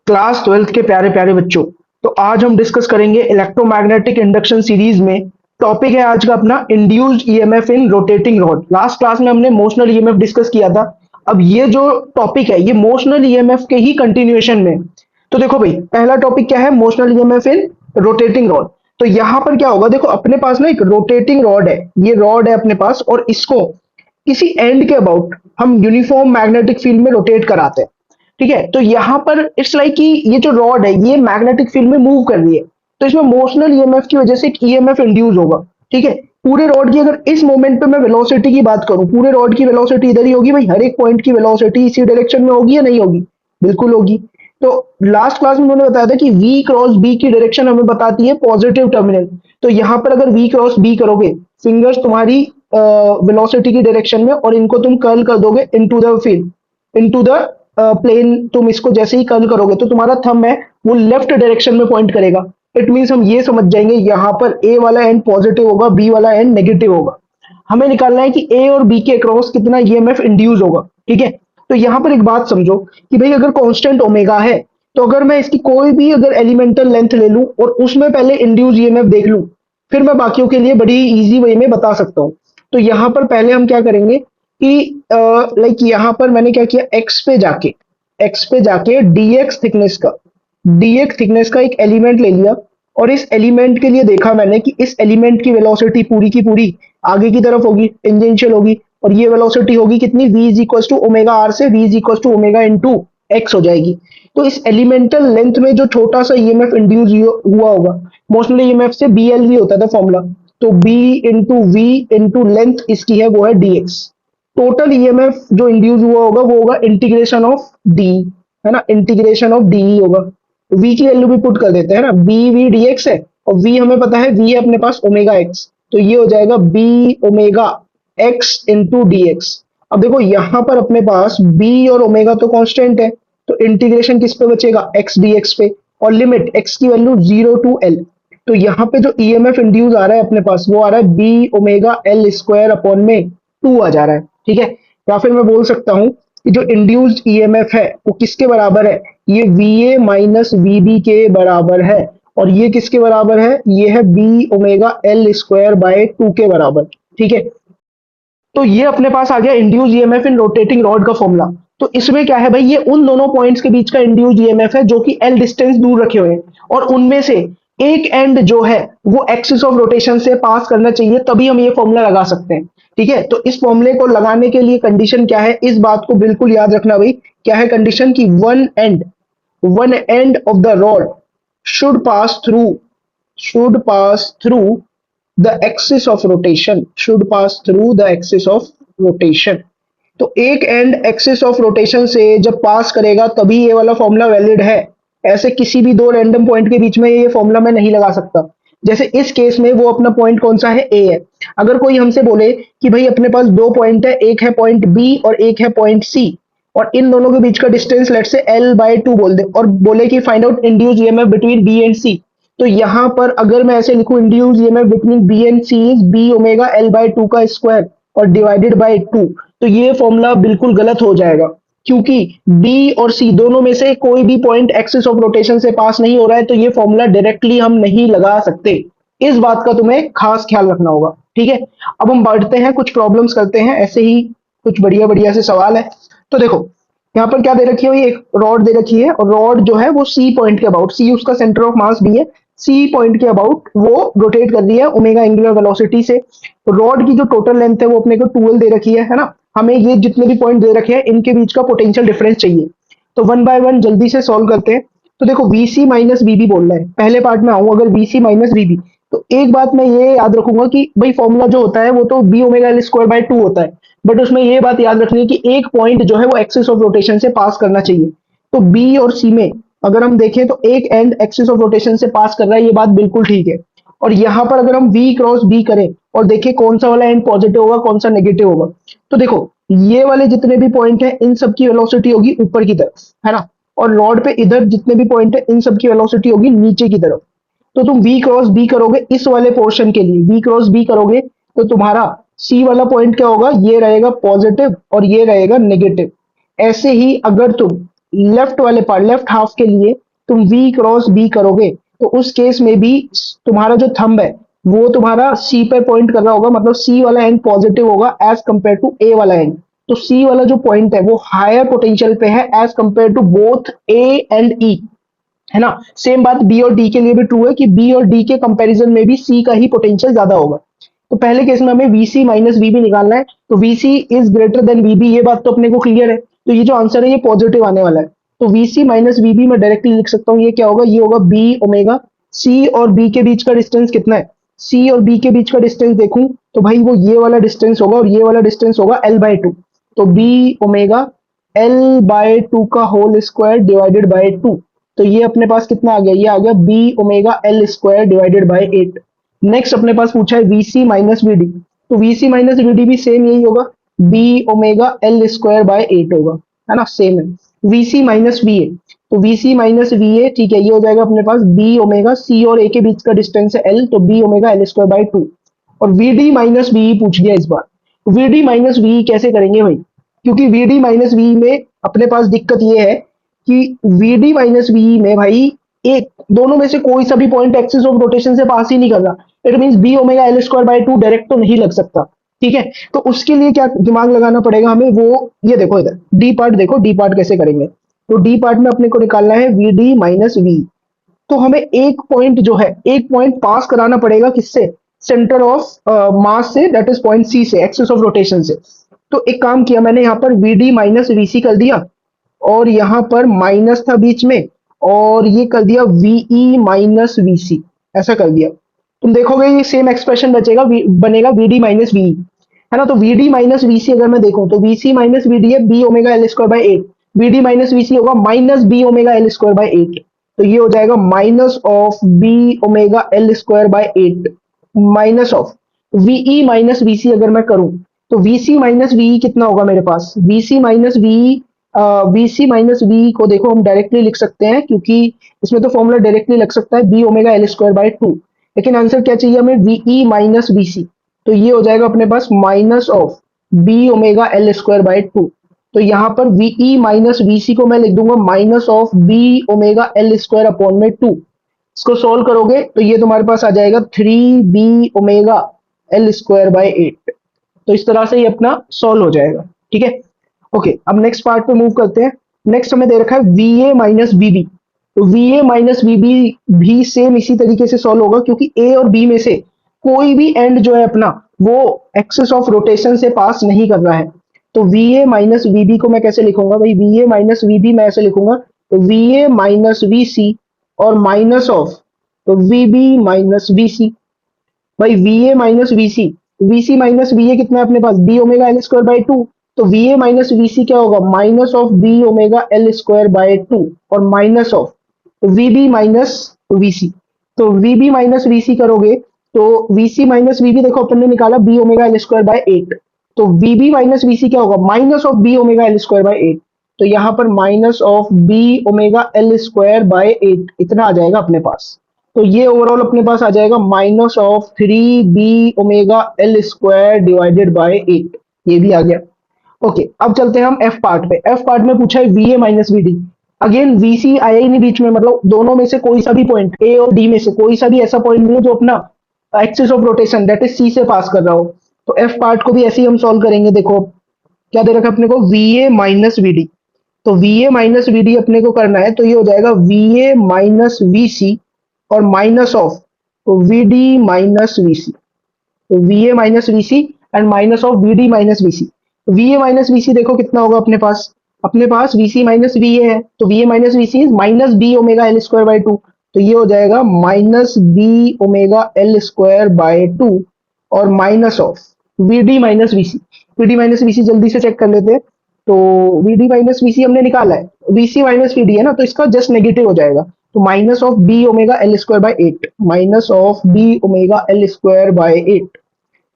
Class 12th के प्यारे प्यारे बच्चों। तो आज हम डिस्कस करेंगे इलेक्ट्रोमैग्नेटिक इंडक्शन सीरीज में। टॉपिक है आज का अपना induced EMF in rotating rod. Last class में हमने मोशनल ईएमएफ डिस्कस किया था। अब ये जो टॉपिक है ये मोशनल ईएमएफ के ही कंटिन्यूएशन में। तो देखो भाई, पहला टॉपिक क्या है? Motional EMF in rotating rod. तो यहां पर क्या होगा, देखो अपने पास ना एक रोटेटिंग रॉड है, ये रॉड है अपने पास, और इसको किसी एंड के अबाउट हम यूनिफॉर्म मैग्नेटिक फील्ड में रोटेट कराते हैं। ठीक है, तो यहां पर इट्स लाइक कि ये जो रॉड है ये मैग्नेटिक फील्ड में मूव कर रही है, तो इसमें मोशनल ईएमएफ की वजह से एक ईएमएफ इंड्यूस होगा। ठीक है, पूरे रॉड की अगर इस मोमेंट पे मैं वेलोसिटी की बात करूं, पूरे रॉड की वेलोसिटी इधर ही होगी भाई, हर एक पॉइंट की वेलोसिटी इसी डायरेक्शन में होगी या नहीं होगी? बिल्कुल होगी। तो लास्ट क्लास में उन्होंने बताया था कि v क्रॉस b की डायरेक्शन हमें बताती है पॉजिटिव टर्मिनल। तो यहां पर अगर v क्रॉस b करोगे, फिंगर्स तुम्हारी वेलोसिटी की डायरेक्शन में, और इनको तुम कर्ल कर दोगे into the field, into the plane. तुम इसको जैसे ही कर्ल करोगे तो तुम्हारा थंब है वो लेफ्ट डायरेक्शन में पॉइंट करेगा। इट मीन्स हम ये समझ जाएंगे यहाँ पर ए वाला एंड पॉजिटिव होगा, बी वाला एंड नेगेटिव होगा। हमें निकालना है कि ए और बी के अक्रॉस कितना ईएमएफ इंड्यूस होगा। ठीक है, तो यहाँ पर एक बात समझो कि भाई अगर कांस्टेंट ओमेगा है, तो अगर मैं इसकी कोई भी अगर एलिमेंटल लेंथ ले लूं और उसमें पहले इंड्यूस ईएमएफ देख लूं, फिर मैं बाकियों के लिए बड़ी इजी वे में बता सकता हूं। तो यहाँ पर पहले हम क्या करेंगे कि लाइक यहाँ पर मैंने क्या किया, एक्स पे जाके डीएक्स थिकनेस का एक एलिमेंट ले लिया, और इस एलिमेंट के लिए देखा मैंने कि इस एलिमेंट की वेलोसिटी पूरी की पूरी आगे की तरफ होगी, टेंजेंशियल होगी, और ये वेलोसिटी होगी कितनी, v is equal to omega R से v is equal to omega into X हो जाएगी। तो इस एलिमेंटल लेंथ में जो छोटा सा ईएमएफ इंड्यूस हुआ होगा, मोशनल ईएमएफ से BLV होता था फॉर्मूला, तो b into V into length इसकी है वो है dx। टोटल ईएमएफ जो इंड्यूस हुआ होगा वो होगा इंटीग्रेशन ऑफ डी, है ना, इंटीग्रेशन ऑफ डी होगा। v की वैल्यू भी पुट कर देते हैं ना, बी वी डी एक्स है, और v हमें पता है v है अपने पास ओमेगा एक्स, तो ये हो जाएगा b omega x into D x. अब देखो यहाँ पर अपने पास b और ओमेगा तो कांस्टेंट है, तो इंटीग्रेशन किस पे बचेगा, x dx पे, और लिमिट x की वैल्यू 0 टू l। तो यहाँ पे जो ईएमएफ इंड्यूस आ रहा है अपने पास वो आ रहा है b omega L square upon में 2 आ जा रहा है। ठीक है, या फिर मैं बोल सकता हूं कि जो इंड्यूस्ड ईएमएफ है वो किसके बराबर है, ये VA माइनस VB के बराबर है, और ये किसके बराबर है, ये है b omega L square by 2 के बराबर। ठीक है, तो ये अपने पास आ गया induce EMF in rotating rod का फॉर्मूला। तो इसमें क्या है भाई, ये उन दोनों पॉइंट्स के बीच का इंड्यूस ईएमएफ है जो कि एल डिस्टेंस दूर रखे हुए हैं, और उनमें से एक एंड जो है वो एक्सिस ऑफ रोटेशन से पास करना चाहिए, तभी हम ये फॉर्मूला लगा सकते हैं। ठीक है, तो इस फॉर्मूले को लगाने के लिए कंडीशन क्या है, इस बात को बिल्कुल याद रखना भाई। क्या है कंडीशन की one end of the rod should pass through the axis of rotation should pass through the axis of rotation। तो एक एंड एक्सिस ऑफ रोटेशन से जब पास करेगा तभी ये वाला फॉर्मूला वैलिड है। ऐसे किसी भी दो रैंडम पॉइंट के बीच में ये फॉर्मूला मैं नहीं लगा सकता। जैसे इस केस में वो अपना पॉइंट कौन सा है, ए है। अगर कोई हमसे बोले कि भाई अपने पास दो पॉइंट है, एक है पॉइंट बी और एक है पॉइंट सी, और इन दोनों के बीच का डिस्टेंस लेट से एल बाय 2 बोल दे, और बोले कि find out induce EMF between B and C, तो यहां पर अगर मैं ऐसे लिखूं induce EMF between B and C is B omega L by 2 का स्क्वायर और डिवाइडेड बाय 2, तो ये फॉर्मूला बिल्कुल गलत हो जाएगा, क्योंकि बी और सी दोनों में से कोई भी पॉइंट एक्सिस ऑफ रोटेशन से पास नहीं हो रहा है, तो ये फॉर्मूला डायरेक्टली हम नहीं लगा सकते। इस बात का तुम्हें खास ख्याल रखना होगा। ठीक है, अब हम बढ़ते हैं, कुछ प्रॉब्लम्स करते हैं, ऐसे ही कुछ बढ़िया बढ़िया से सवाल है। तो देखो यहाँ पर क्या दे रखी है, एक रॉड दे रखी है, और रॉड जो है वो सी पॉइंट के अबाउट, सी उसका सेंटर ऑफ मास भी है, सी पॉइंट के अबाउट वो रोटेट कर रही है ओमेगा एंगुलर वेलोसिटी से। रॉड की जो टोटल लेंथ है वो अपने को 12 दे रखी है ना। हमें ये जितने भी पॉइंट दे रखे हैं इनके बीच का पोटेंशियल डिफरेंस चाहिए, तो वन बाय वन जल्दी से सॉल्व करते हैं। तो देखो VC माइनस VB बोल रहा है, पहले पार्ट में आऊं, अगर VC माइनस VB, तो एक बात मैं ये याद रखूंगा कि भाई फॉर्मूला जो होता है वो तो B omega L square by 2 होता है, बट उसमें ये बात याद रखनी है कि एक पॉइंट जो है वो एक्सिस ऑफ रोटेशन से पास करना चाहिए। तो बी और सी में अगर हम देखें तो एक एंड एक्सिस ऑफ रोटेशन से पास कर रहा है, ये बात बिल्कुल ठीक है। और यहाँ पर अगर हम V क्रॉस B करें और देखें कौन सा वाला एंड पॉजिटिव होगा कौन सा नेगेटिव होगा, तो देखो ये वाले जितने भी पॉइंट हैं इन सब की वेलोसिटी होगी ऊपर की तरफ, है ना, और रॉड पे इधर जितने भी पॉइंट है इन सब की वेलोसिटी होगी नीचे की तरफ। तो तुम V क्रॉस B करोगे इस वाले पोर्शन के लिए, V क्रॉस B करोगे तो तुम्हारा C वाला पॉइंट क्या होगा, ये रहेगा पॉजिटिव और ये रहेगा नेगेटिव। ऐसे ही अगर तुम लेफ्ट वाले पार्ट लेफ्ट हाफ के लिए तुम v क्रॉस b करोगे तो उस केस में भी तुम्हारा जो थंब है वो तुम्हारा c पे पॉइंट कर रहा होगा, मतलब c वाला एंड पॉजिटिव होगा एज कंपेयर टू a वाला एंड। तो c वाला जो पॉइंट है वो हायर पोटेंशियल पे है as compare to both a and e, है ना। सेम बात बी और डी के लिए भी ट्रू है कि बी और डी के कंपैरिजन में भी सी का ही पोटेंशियल ज्यादा होगा। तो पहले केस में हमें वीसी माइनस वीबी निकालना है, तो वीसी इज ग्रेटर देन वीबी, ये बात तो अपने को क्लियर है। तो ये जो आंसर है ये पॉजिटिव आने वाला है। तो वीसी माइनस वीबी मैं डायरेक्टली लिख सकता हूँ, ये क्या होगा, ये होगा बी ओमेगा। सी और बी के बीच का डिस्टेंस कितना है, सी और बी के बीच का डिस्टेंस देखूं तो भाई वो ये वाला डिस्टेंस होगा और ये वाला डिस्टेंस होगा एल बाय टू। तो B omega L by two का whole square divided by two. तो ये अपने पास कितना आ गया, ये आ गया B omega L square divided by 8। Next अपने पास पूछा है वीसी माइनस वीडी, तो वीसी माइनस वीडी भी सेम यही होगा, B omega L square by 8 होगा, है ना, सेम है। वीसी माइनस वीए, तो वीसी माइनस वीए ठीक है, ये हो जाएगा अपने पास बी ओमेगा, सी और ए के बीच का डिस्टेंस है एल, तो B omega L square by 2। और वीडी माइनस वी पूछ गया इस बार, वीडी माइनस वी कैसे करेंगे भाई, क्योंकि वीडी माइनस वी में अपने पास दिक्कत ये है कि वीडी माइनस वी में भाई एक दोनों में से कोई सा भी पॉइंट एक्सिस ऑफ रोटेशन से पास ही नहीं कर रहा। It means B omega L square by 2 direct तो नहीं लग सकता, ठीक है। तो उसके लिए क्या दिमाग लगाना पड़ेगा हमें, वो ये देखो इधर डी पार्ट देखो, डी पार्ट कैसे करेंगे। तो डी पार्ट में अपने को निकालना है वी डी माइनस वी। तो हमें एक पॉइंट जो है, एक पॉइंट पास कराना पड़ेगा किससे, सेंटर ऑफ मास से, दैट इज पॉइंट सी से, एक्सिस ऑफ रोटेशन से। तो एक काम किया मैंने, यहाँ पर वी डी माइनस वी सी कर दिया और यहाँ पर माइनस था बीच में और ये कर दिया वीई माइनस वीसी, ऐसा कर दिया। तुम देखोगे ये सेम एक्सप्रेशन बचेगा, बनेगा वीडी माइनस वी, है ना। तो वीडी माइनस वीसी अगर मैं देखूं तो वीसी माइनस वीडी है B omega L square by 8, VD minus VC होगा minus B omega L square by 8। तो ये हो जाएगा minus of B omega L square by 8 minus of VE minus VC. अगर मैं करूं तो वीसी माइनस वी कितना होगा मेरे पास, VC minus V, VC minus V को देखो हम डायरेक्टली लिख सकते हैं क्योंकि इसमें तो फॉर्मूला डायरेक्टली लग सकता है B omega L square by 2। लेकिन आंसर क्या चाहिए हमें, वीई माइनस वीसी। तो ये हो जाएगा अपने पास minus of B omega L square by 2। तो यहाँ पर वीई माइनस वीसी को मैं लिख दूंगा minus of B omega L square upon में 2। इसको सोल्व करोगे तो ये तुम्हारे पास आ जाएगा 3 B omega L square by 8। तो इस तरह से ये अपना सॉल्व हो जाएगा, ठीक है। ओके, अब नेक्स्ट पार्ट पे मूव करते हैं। नेक्स्ट हमें दे रखा है V A minus V B. तो V A minus V B भी सेम इसी तरीके से सॉल्व होगा क्योंकि ए और बी में से कोई भी एंड जो है अपना वो एक्सिस ऑफ रोटेशन से पास नहीं कर रहा है। तो V A minus V B को मैं कैसे लिखूंगा भाई, V A minus V B मैं ऐसे लिखूंगा, तो V A minus V C और माइनस ऑफ तो V B minus V C. भाई V A minus V C, V C minus V A कितना है अपने पास, B omega L square by 2। तो V A minus V C क्या होगा, minus of B omega L square by 2 और minus of V B minus V C. तो V B minus V C करोगे तो V C minus V B देखो अपन ने निकाला B omega L square by 8। तो V B minus V C क्या होगा, minus of B omega L square by 8। तो यहाँ पर minus of B omega L square by 8 इतना आ जाएगा अपने पास। तो ये ओवरऑल अपने पास आ जाएगा minus of 3 B omega L square divided by 8, ये भी आ गया। ओके, अब चलते हैं हम एफ पार्ट पे। एफ पार्ट में पूछा है V A minus V D. Again V C आया ही नहीं बीच में, मतलब दोनों में से कोई सा भी पॉइंट ए और डी में से कोई सा भी ऐसा पॉइंट नहीं है जो अपना axis of rotation that is C से पास कर रहा हो। तो एफ पार्ट को भी ऐसे ही हम सॉल्व करेंगे। देखो क्या दे रखा है अपने को, V A minus V D. तो V A minus V D अपने को करना है, तो ये हो जाएगा V A minus V C और minus of V D minus V C. तो V A minus V C and minus of V D minus V C. V A minus V C देखो कितना होगा अपने पास, अपने पास V C minus V A है, तो V A minus V C is minus B omega L square by 2। तो ये हो जाएगा minus B omega L square by 2 और minus of V D minus V C. V D minus V C जल्दी से check कर लेते हैं। तो V D minus V C हमने निकाला है, V C minus V D है ना, तो इसका जस्ट नेगेटिव हो जाएगा। तो minus of B omega L square by 8, minus of B omega L square by 8।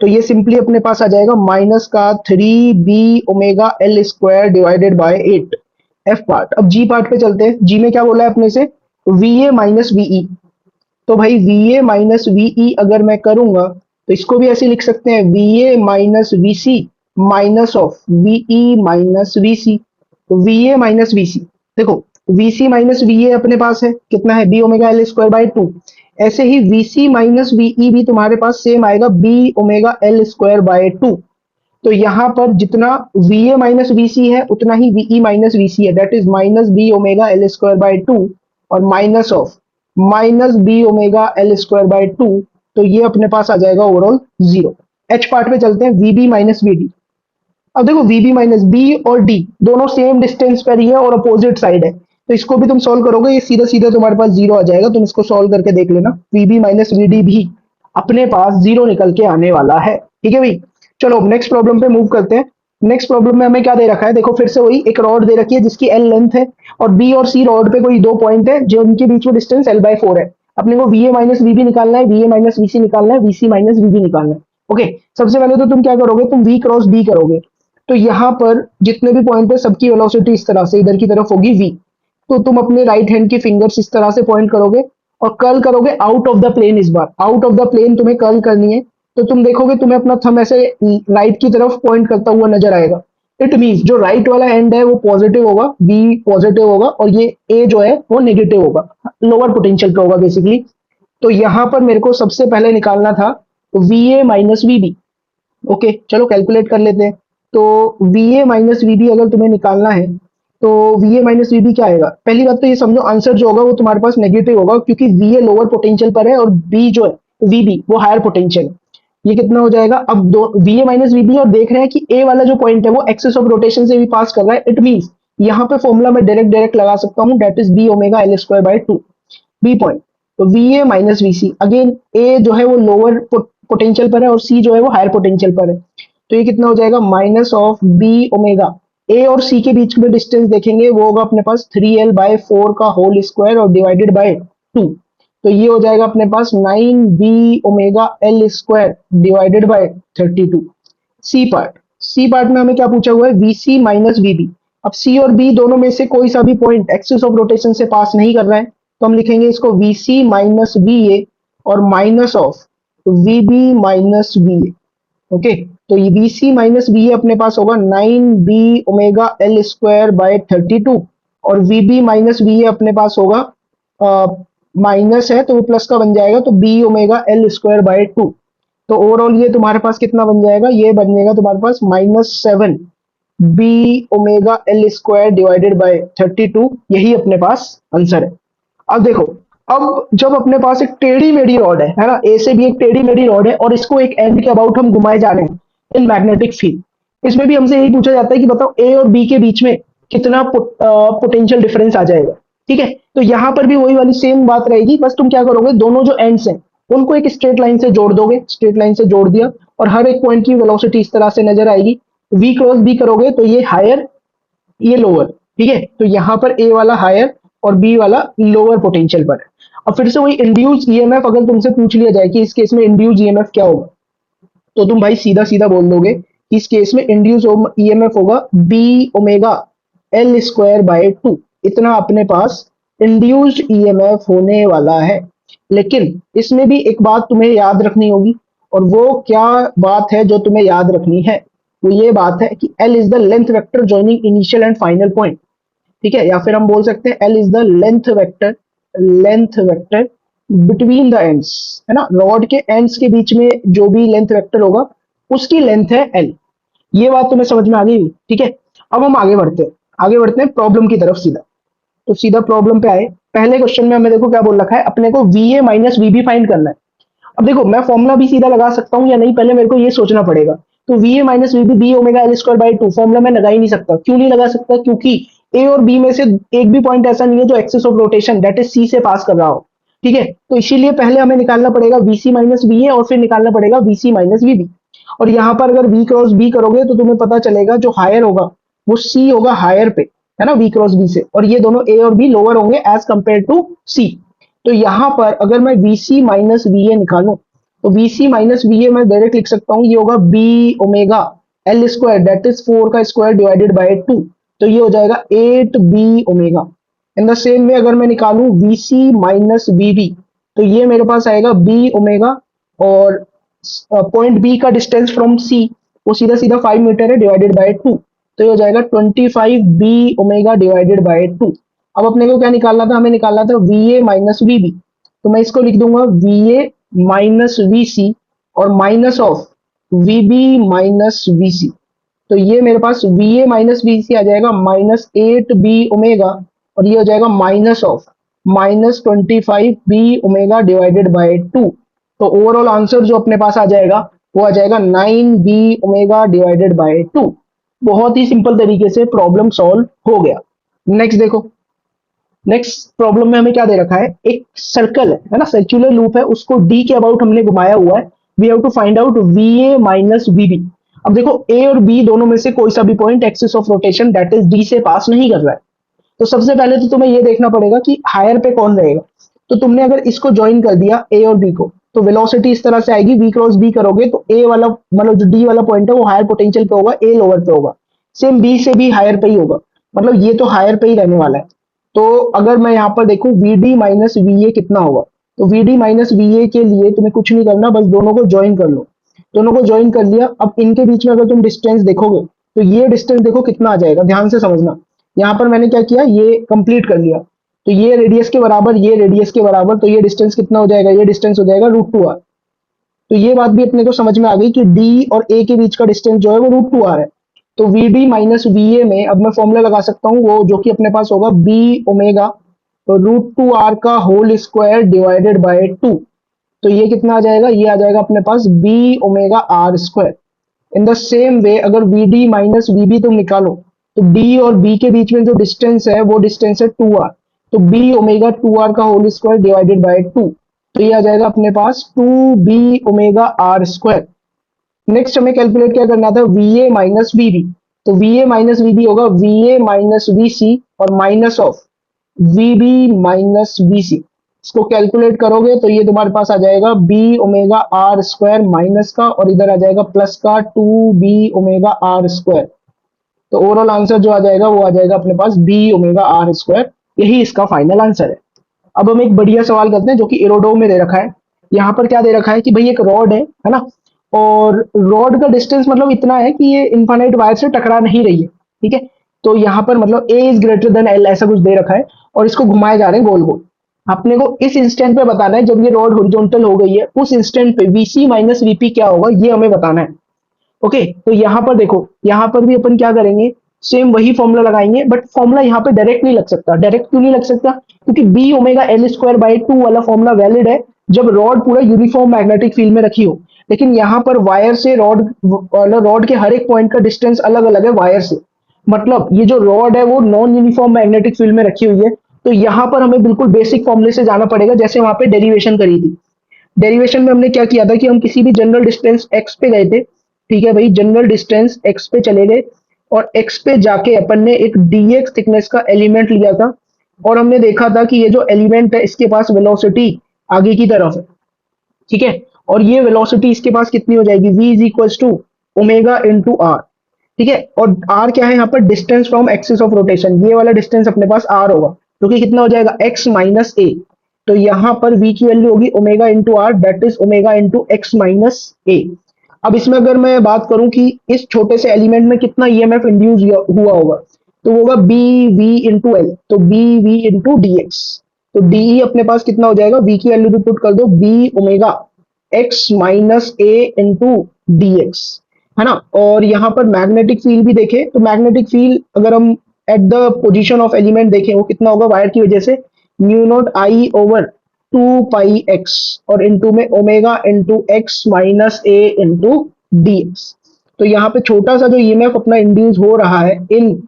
तो ये सिंपली अपने पास आ जाएगा माइनस का 3 B omega L square divided by 8, F part. अब जी पार्ट पे चलते हैं। जी में क्या बोला है अपने से, वी ए माइनस वीई। तो भाई वी ए माइनस वीई अगर मैं करूंगा तो इसको भी ऐसे लिख सकते हैं, V A minus V C minus of VE minus V C. तो V A minus V C, देखो VC माइनस VA अपने पास है, कितना है B omega L square by two. ऐसे ही VC माइनस VE भी तुम्हारे पास सेम आएगा B omega L square by two. तो यहाँ पर जितना VA माइनस VC है उतना ही VE माइनस VC है, that is minus B omega L square by two और minus of minus B omega L square by two. तो ये अपने पास आ जाएगा ओवरऑल जीरो। एच पार्ट में चलते हैं, VB माइनस VD। अब देखो VB माइनस बी और डी दोनों सेम डिस्टेंस पर ही है और अपोजिट साइड है, तो इसको भी तुम सॉल्व करोगे, ये सीधा सीधा तुम्हारे पास जीरो आ जाएगा। तुम इसको सॉल्व करके देख लेना, VB माइनस VD भी अपने पास जीरो निकल के आने वाला है। ठीक है भाई, चलो नेक्स्ट प्रॉब्लम पे मूव करते हैं। नेक्स्ट प्रॉब्लम में हमें क्या दे रखा है, देखो फिर से वही एक रॉड दे रखी है जिसकी एल लेंथ है और बी और सी रॉड पे कोई दो पॉइंट है जो उनके बीच में डिस्टेंस एल बाय फोर है। अपने को VA माइनस VB निकालना है, VA माइनस VC निकालना है, VC माइनस VB निकालना है। ओके, सबसे पहले तो तुम क्या करोगे, तुम V क्रॉस B करोगे। तो यहाँ पर जितने भी पॉइंट है सबकी वेलोसिटी इस तरह से इधर की तरफ होगी V। तो तुम अपने राइट हैंड की फिंगर्स इस तरह से पॉइंट करोगे और कर्ल करोगे आउट ऑफ द प्लेन। इस बार आउट ऑफ द प्लेन तुम्हें कर्ल करनी है। तो तुम देखोगे तुम्हें अपना थंब ऐसे राइट की तरफ पॉइंट करता हुआ नजर आएगा। इट मीन्स जो राइट वाला एंड है वो पॉजिटिव होगा, बी पॉजिटिव होगा और ये ए जो है वो नेगेटिव होगा, लोअर पोटेंशियल पे होगा बेसिकली। तो यहाँ पर मेरे को सबसे पहले निकालना था VA माइनस VB। ओके चलो कैलकुलेट कर लेते हैं। तो VA माइनस VB अगर तुम्हें निकालना है तो VA माइनस VB क्या आएगा, पहली बात तो ये समझो आंसर जो होगा वो तुम्हारे पास नेगेटिव होगा क्योंकि VA लोअर पोटेंशियल पर है और B जो है VB वो हायर पोटेंशियल है। ये कितना हो जाएगा, अब दो VA माइनस VB और देख रहे हैं कि A वाला जो पॉइंट है वो एक्सिस ऑफ रोटेशन से भी पास कर रहा है। इट मीन्स यहाँ पे फॉर्मूला में डायरेक्ट डायरेक्ट लगा सकता हूँ, that is B omega L square by two, B point. तो VA minus VC again A जो है वो लोअर पोटेंशियल पर है और C जो है वो हायर पोटेंशियल पर है। तो ये कितना हो जाएगा, माइनस ऑफ बी ओमेगा। ए और सी के बीच में डिस्टेंस देखेंगे वो होगा अपने पास 3L बाय फोर का होल स्क्वायर और डिवाइडेड बाय टू। तो ये हो जाएगा अपने पास 9B omega L square divided by 32। C part में हमें क्या पूछा हुआ है, VC माइनस VB। अब C और B दोनों में से कोई सा भी पॉइंट एक्सिस ऑफ रोटेशन से पास नहीं कर रहा है, तो हम लिखेंगे इसको VC माइनस VA और minus of VB minus VA। Okay, तो ये VC माइनस VA अपने पास होगा 9B omega L square bye 32 और VB माइनस VA अपने पास होगा माइनस है तो वो प्लस का बन जाएगा, तो B omega L square by two. तो ओवरऑल ये तुम्हारे पास कितना बन जाएगा, ये बन जाएगा तुम्हारे पास -7B omega L square divided by 32। यही अपने पास आंसर है। अब देखो, अब जब अपने पास एक टेढ़ी मेढ़ी रॉड है ना, ए से भी एक टेढ़ी मेढ़ी रॉड है और इसको एक एंड के अबाउट हम घुमाए जा रहे हैं इन मैग्नेटिक फील्ड, इसमें भी हमसे यही पूछा जाता है कि बताओ ए और बी के बीच में कितना पोटेंशियल डिफरेंस आ जाएगा। ठीक है, तो यहां पर भी वही वाली सेम बात रहेगी, बस तुम क्या करोगे, दोनों जो एंड्स हैं उनको एक स्ट्रेट लाइन से जोड़ दोगे, स्ट्रेट लाइन से जोड़ दिया और हर एक पॉइंट की वेलोसिटी इस तरह से नजर आएगी। V क्रॉस B करोगे तो ये हायर ये लोअर। ठीक है, तो यहां पर ए वाला हायर और बी वाला लोअर पोटेंशियल पर है। अब फिर से वही इंड्यूस ईएमएफ अगर तुमसे पूछ लिया जाए कि इस केस में इंड्यूस ईएमएफ क्या होगा, तो तुम भाई सीधा सीधा बोल दोगे कि इस केस में इंड्यूस ईएमएफ होगा B omega L square by two. इतना अपने पास इंड्यूस्ड ईएमएफ होने वाला है। लेकिन इसमें भी एक बात तुम्हें याद रखनी होगी, और वो क्या बात है जो तुम्हें याद रखनी है, वो ये बात है कि L is the length vector joining initial and final point. ठीक है, या फिर हम बोल सकते हैं L is the length vector between the ends, है ना, रॉड के एंड्स के बीच में जो भी लेंथ वेक्टर होगा उसकी लेंथ है L। ये बात तुम्हें समझ में आ गई। ठीक है, अब हम आगे बढ़ते हैं प्रॉब्लम की तरफ सीधा। तो सीधा प्रॉब्लम पे आए, पहले क्वेश्चन में हमें देखो क्या बोल रखा है, अपने को VA माइनस VB फाइंड करना है। अब देखो मैं फॉर्मूला भी सीधा लगा सकता हूं या नहीं, पहले मेरे को ये सोचना पड़ेगा। तो VA minus VB B omega L square by two formula मैं लगा ही नहीं सकता। क्यों नहीं लगा सकता, क्योंकि ए और बी में से एक भी पॉइंट ऐसा नहीं है जो axis of rotation that is C से पास कर रहा हो। ठीक है, तो इसीलिए पहले हमें निकालना पड़ेगा VC माइनस VA और फिर निकालना पड़ेगा VC माइनस VB। और यहाँ पर अगर V क्रॉस B करोगे तो तुम्हें पता चलेगा जो हायर होगा वो C होगा हायर पे, है ना, V क्रॉस B से, और ये दोनों A और B लोअर होंगे एज कंपेयर टू C। तो यहाँ पर अगर मैं VC माइनस VA निकालूं तो VC माइनस VA मैं डायरेक्ट लिख सकता हूँ, ये होगा B omega L square that is 4 का स्क्वायर डिवाइडेड बाय 2। तो ये हो जाएगा 8B omega. In the same way अगर मैं निकालूं VC माइनस VB तो ये मेरे पास आएगा B ओमेगा और पॉइंट B का डिस्टेंस फ्रॉम C वो सीधा सीधा 5 मीटर है डिवाइडेड बाय 2। तो ये हो जाएगा 25B ओमेगा डिवाइडेड बाय 2। अब अपने को क्या निकालना था, हमें निकालना था V A minus V B. तो मैं इसको लिख दूंगा V A minus V C और minus of V B minus V C. तो ये मेरे पास V A minus V C आ जाएगा माइनस 8 बी ओमेगा, और ये हो जाएगा minus of -25 B omega divided by 2। तो ओवरऑल आंसर जो अपने पास आ जाएगा वो आ जाएगा 9 बी ओमेगा डिवाइडेड बाय 2। बहुत ही सिंपल तरीके से प्रॉब्लम सॉल्व हो गया। नेक्स्ट देखो, नेक्स्ट प्रॉब्लम में हमें क्या दे रखा है, एक सर्कल है ना, सर्कुलर लूप है, उसको डी के अबाउट हमने घुमाया हुआ है। We have to find out V A minus V B. अब देखो ए और बी दोनों में से कोई सा भी point axis of rotation that is D से पास नहीं कर रहा है। तो सबसे पहले तो तुम्हें ये देखना पड़ेगा कि हायर पे कौन रहेगा। तो तुमने अगर इसको ज्वाइन कर दिया ए और बी को, तो वेलोसिटी इस तरह से आएगी, वी क्रॉस बी करोगे तो ए वाला मतलब जो डी वाला पॉइंट है वो हायर पोटेंशियल पे होगा, ए लोअर पे होगा। सेम बी से भी हायर पे ही होगा, मतलब ये तो हायर पे ही रहने वाला है। तो अगर मैं यहाँ पर देखूं V D minus V A कितना होगा, तो V D minus V A के लिए तुम्हें कुछ नहीं करना, बस दोनों को ज्वाइन कर लो। दोनों को ज्वाइन कर लिया। अब इनके बीच में अगर तुम डिस्टेंस देखोगे तो ये डिस्टेंस देखो कितना आ जाएगा, ध्यान से समझना। यहाँ पर मैंने क्या किया, ये कंप्लीट कर लिया। तो ये रेडियस के बराबर, ये रेडियस के बराबर, तो ये डिस्टेंस कितना हो जाएगा, ये डिस्टेंस हो जाएगा √2r। तो ये बात भी अपने को समझ में आ गई कि डी और ए के बीच का डिस्टेंस जो है वो √2r है। तो V D minus V A में अब मैं फॉर्मूला लगा सकता हूँ, वो जो कि अपने पास होगा बी ओमेगा तो √2r का होल स्क्वायर डिवाइडेड बाय 2। तो ये कितना आ जाएगा, ये आ जाएगा अपने पास B omega R square. In the same way अगर V D minus V B तुम निकालो, तो डी और बी के बीच में जो डिस्टेंस है वो डिस्टेंस है 2r। तो बी ओमेगा 2r का होल स्क्वायर डिवाइडेड बाय 2। तो ये आ जाएगा अपने पास 2 B omega R square. Next हमें कैलकुलेट क्या करना था, V A minus V B. तो V A minus V B होगा V A minus V C और minus of V B minus V C. इसको कैलकुलेट करोगे तो ये तुम्हारे पास आ जाएगा B omega R square minus का, और इधर आ जाएगा प्लस का 2 बी ओमेगा आर स्क्वायर। तो ओवरऑल आंसर जो आ जाएगा वो आ जाएगा अपने पास बी ओमेगा आर स्क्वायर। यही इसका फाइनल आंसर है। अब हम एक बढ़िया सवाल करते हैं जो कि एरोडो में दे रखा है। यहाँ पर क्या दे रखा है कि भाई एक रॉड है ना, और रॉड का डिस्टेंस मतलब इतना है कि ये इनफाइनाइट वायर से टकरा नहीं रही है, ठीक है। तो यहाँ पर मतलब ए इज ग्रेटर देन एल ऐसा कुछ दे रखा है, और इसको घुमाए जा रहे हैं गोल गोल। अपने को इस इंस्टेंट पे बताना है जब ये रॉड हॉरिजॉन्टल हो गई है, उस इंस्टेंट पे वीसी माइनस वीपी क्या होगा ये हमें बताना है। ओके, तो यहाँ पर देखो, यहाँ पर भी अपन क्या करेंगे, सेम वही फॉर्मूला लगाएंगे, बट फॉर्मूला यहाँ पे डायरेक्ट नहीं लग सकता। डायरेक्ट क्यों नहीं लग सकता, क्योंकि B omega L square by 2 वाला फॉर्मूला वैलिड है जब रॉड पूरा यूनिफॉर्म मैग्नेटिक फील्ड में रखी हो। लेकिन यहाँ पर वायर से रॉड के हर एक पॉइंट का डिस्टेंस अलग अलग है वायर से। मतलब ये जो रॉड है वो नॉन यूनिफॉर्म मैग्नेटिक फील्ड में रखी हुई है। तो यहाँ पर हमें बिल्कुल बेसिक फॉर्मूले से जाना पड़ेगा, जैसे वहां पे डेरिवेशन करी थी। डेरिवेशन में हमने क्या किया था कि हम किसी भी जनरल डिस्टेंस एक्स पे गए थे, ठीक है भाई, जनरल डिस्टेंस एक्स पे चले गए, और एक्स पे जाके अपन ने एक डीएक्स थिकनेस का एलिमेंट लिया था, और हमने देखा था कि ये जो एलिमेंट है इसके पास वेलोसिटी आगे की तरफ है, ठीक है। और ये वेलोसिटी इसके पास कितनी हो जाएगी, v is equal to omega into R, ठीक है। और r क्या है यहाँ पर, distance from axis of rotation, ये वाला डिस्टेंस अपने पास r होगा, जो कि कितना हो जाएगा x माइनस ए। तो यहाँ पर v की वैल्यू होगी omega into R, that is omega into X minus A. अब इसमें अगर मैं बात करूं कि इस छोटे से एलिमेंट में कितना ईएमएफ इंड्यूस हुआ होगा, तो वो होगा बी वी इंटू एल, तो B V into D X. तो डी अपने पास कितना हो जाएगा, v की वैल्यू भी पुट कर दो, बी ओमेगा एक्स माइनस ए इंटू डी एक्स, है ना। और यहाँ पर मैग्नेटिक फील्ड भी देखें तो मैग्नेटिक फील्ड अगर हम at the position of element देखें वो कितना होगा वायर की वजह से, mu not I over 2 pi x, और इंटू में ओमेगा इंटू एक्स माइनस ए इंटू डी एक्स। तो यहाँ पे छोटा सा जो ईएमएफ अपना इंड्यूस हो रहा है in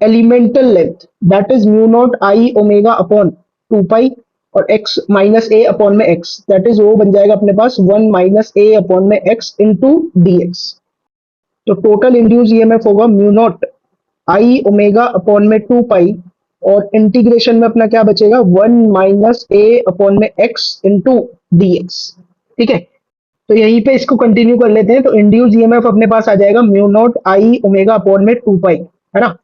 elemental length, that is mu not I omega upon 2 pi, और x माइनस ए अपॉन में x, दैट इज वो बन जाएगा अपने पास 1 माइनस ए अपॉन में x इंटू डी एक्स। तो टोटल इंड्यूस ईएमएफ होगा mu not I omega upon में 2 पाई, और इंटीग्रेशन में अपना क्या बचेगा, 1 माइनस ए अपॉन में x इंटू डी एक्स, ठीक है। तो यहीं पे इसको कंटिन्यू कर लेते हैं। तो इंड्यूस ईएमएफ अपने पास आ जाएगा mu naught I omega upon में 2 पाई, है ना।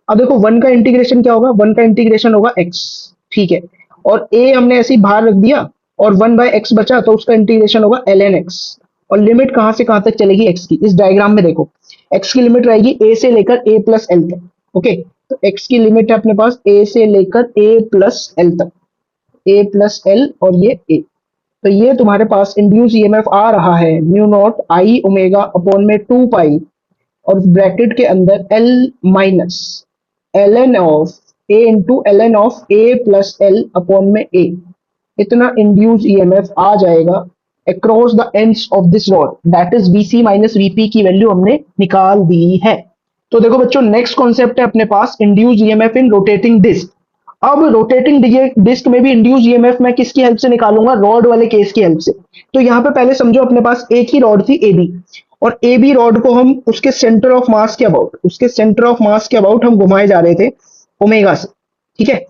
अब देखो 1 का इंटीग्रेशन क्या होगा, 1 का इंटीग्रेशन होगा x, ठीक है। और a हमने ऐसे ही बाहर रख दिया, और 1/x बचा तो उसका इंटीग्रेशन होगा ln x। और लिमिट कहां से कहां तक चलेगी x की, इस डायग्राम में देखो x की लिमिट रहेगी a से लेकर a प्लस एल तक, ओके। तो एक्स की लिमिट है अपने पास ए से लेकर ए प्लस एल तक, ए प्लस एल और ये ए। तो ये तुम्हारे पास इंड्यूस ईएमएफ आ रहा है mu not I omega upon में 2 पाई और ब्रैकेट के अंदर L minus L N of A into L N of A plus L upon में ए। इतना इंड्यूस ईएमएफ आ जाएगा across the ends of this rod, that is V C minus V P की value हमने निकाल दी है। तो देखो बच्चों नेक्स्ट कॉन्सेप्ट है अपने पास induce EMF in rotating disc. अब रोटेटिंग डिस्क में भी इंड्यूस ईएमएफ मैं किसकी हेल्प से निकालूंगा, रॉड वाले केस की हेल्प से। तो यहाँ पे पहले समझो अपने पास एक ही रॉड थी ए बी, और ए बी रॉड को हम उसके सेंटर ऑफ मास के अबाउट, उसके सेंटर ऑफ मास के अबाउट हम घुमाए जा रहे थे ओमेगा से। ठीक है,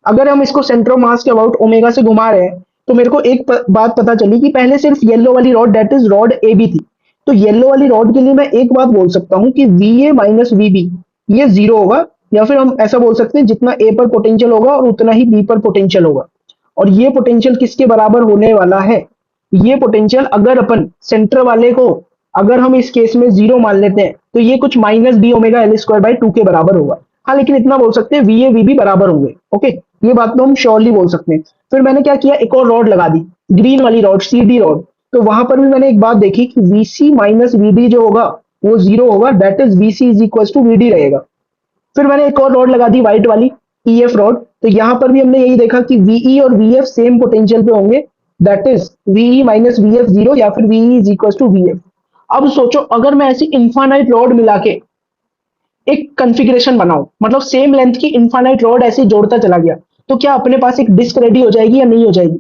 अगर हम इसको सेंटर ऑफ मास के अबाउट ओमेगा से घुमा रहे हैं तो मेरे को एक बात पता चली कि पहले सिर्फ येलो वाली rod that is rod A B थी। तो येलो वाली रॉड के लिए मैं एक बात बोल सकता हूं कि V A minus V B ये जीरो होगा, या फिर हम ऐसा बोल सकते हैं जितना ए पर पोटेंशियल होगा और उतना ही बी पर पोटेंशियल होगा। और ये पोटेंशियल किसके बराबर होने वाला है, ये पोटेंशियल अगर अपन सेंटर वाले को अगर हम इस केस में जीरो मान लेते हैं तो ये कुछ minus B omega L square by 2 के बराबर होगा। हाँ लेकिन इतना बोल सकते हैं वी ए वी बी बराबर होंगे। ओके, ये बात तो हम श्योरली बोल सकते हैं। फिर मैंने क्या किया, एक और रॉड लगा दी, ग्रीन वाली रॉड सी डी रॉड। तो वहां पर भी मैंने एक बात देखी कि V C minus V D जो होगा वो जीरो होगा, that is V C is equal to V D रहेगा। फिर मैंने एक और रॉड लगा दी व्हाइट वाली ईएफ रॉड। तो यहां पर भी हमने यही देखा कि वीई और वीएफ सेम पोटेंशियल पे होंगे, that is VE minus VF zero या फिर VE is equal to VF. अब सोचो अगर मैं ऐसी इन्फानाइट रॉड मिला के एक कॉन्फ़िगरेशन बनाऊं, मतलब सेम लेंथ की इन्फानाइट रॉड ऐसे ही जोड़ता चला गया, तो क्या अपने पास एक डिस्क रेडी हो जाएगी या नहीं हो जाएगी,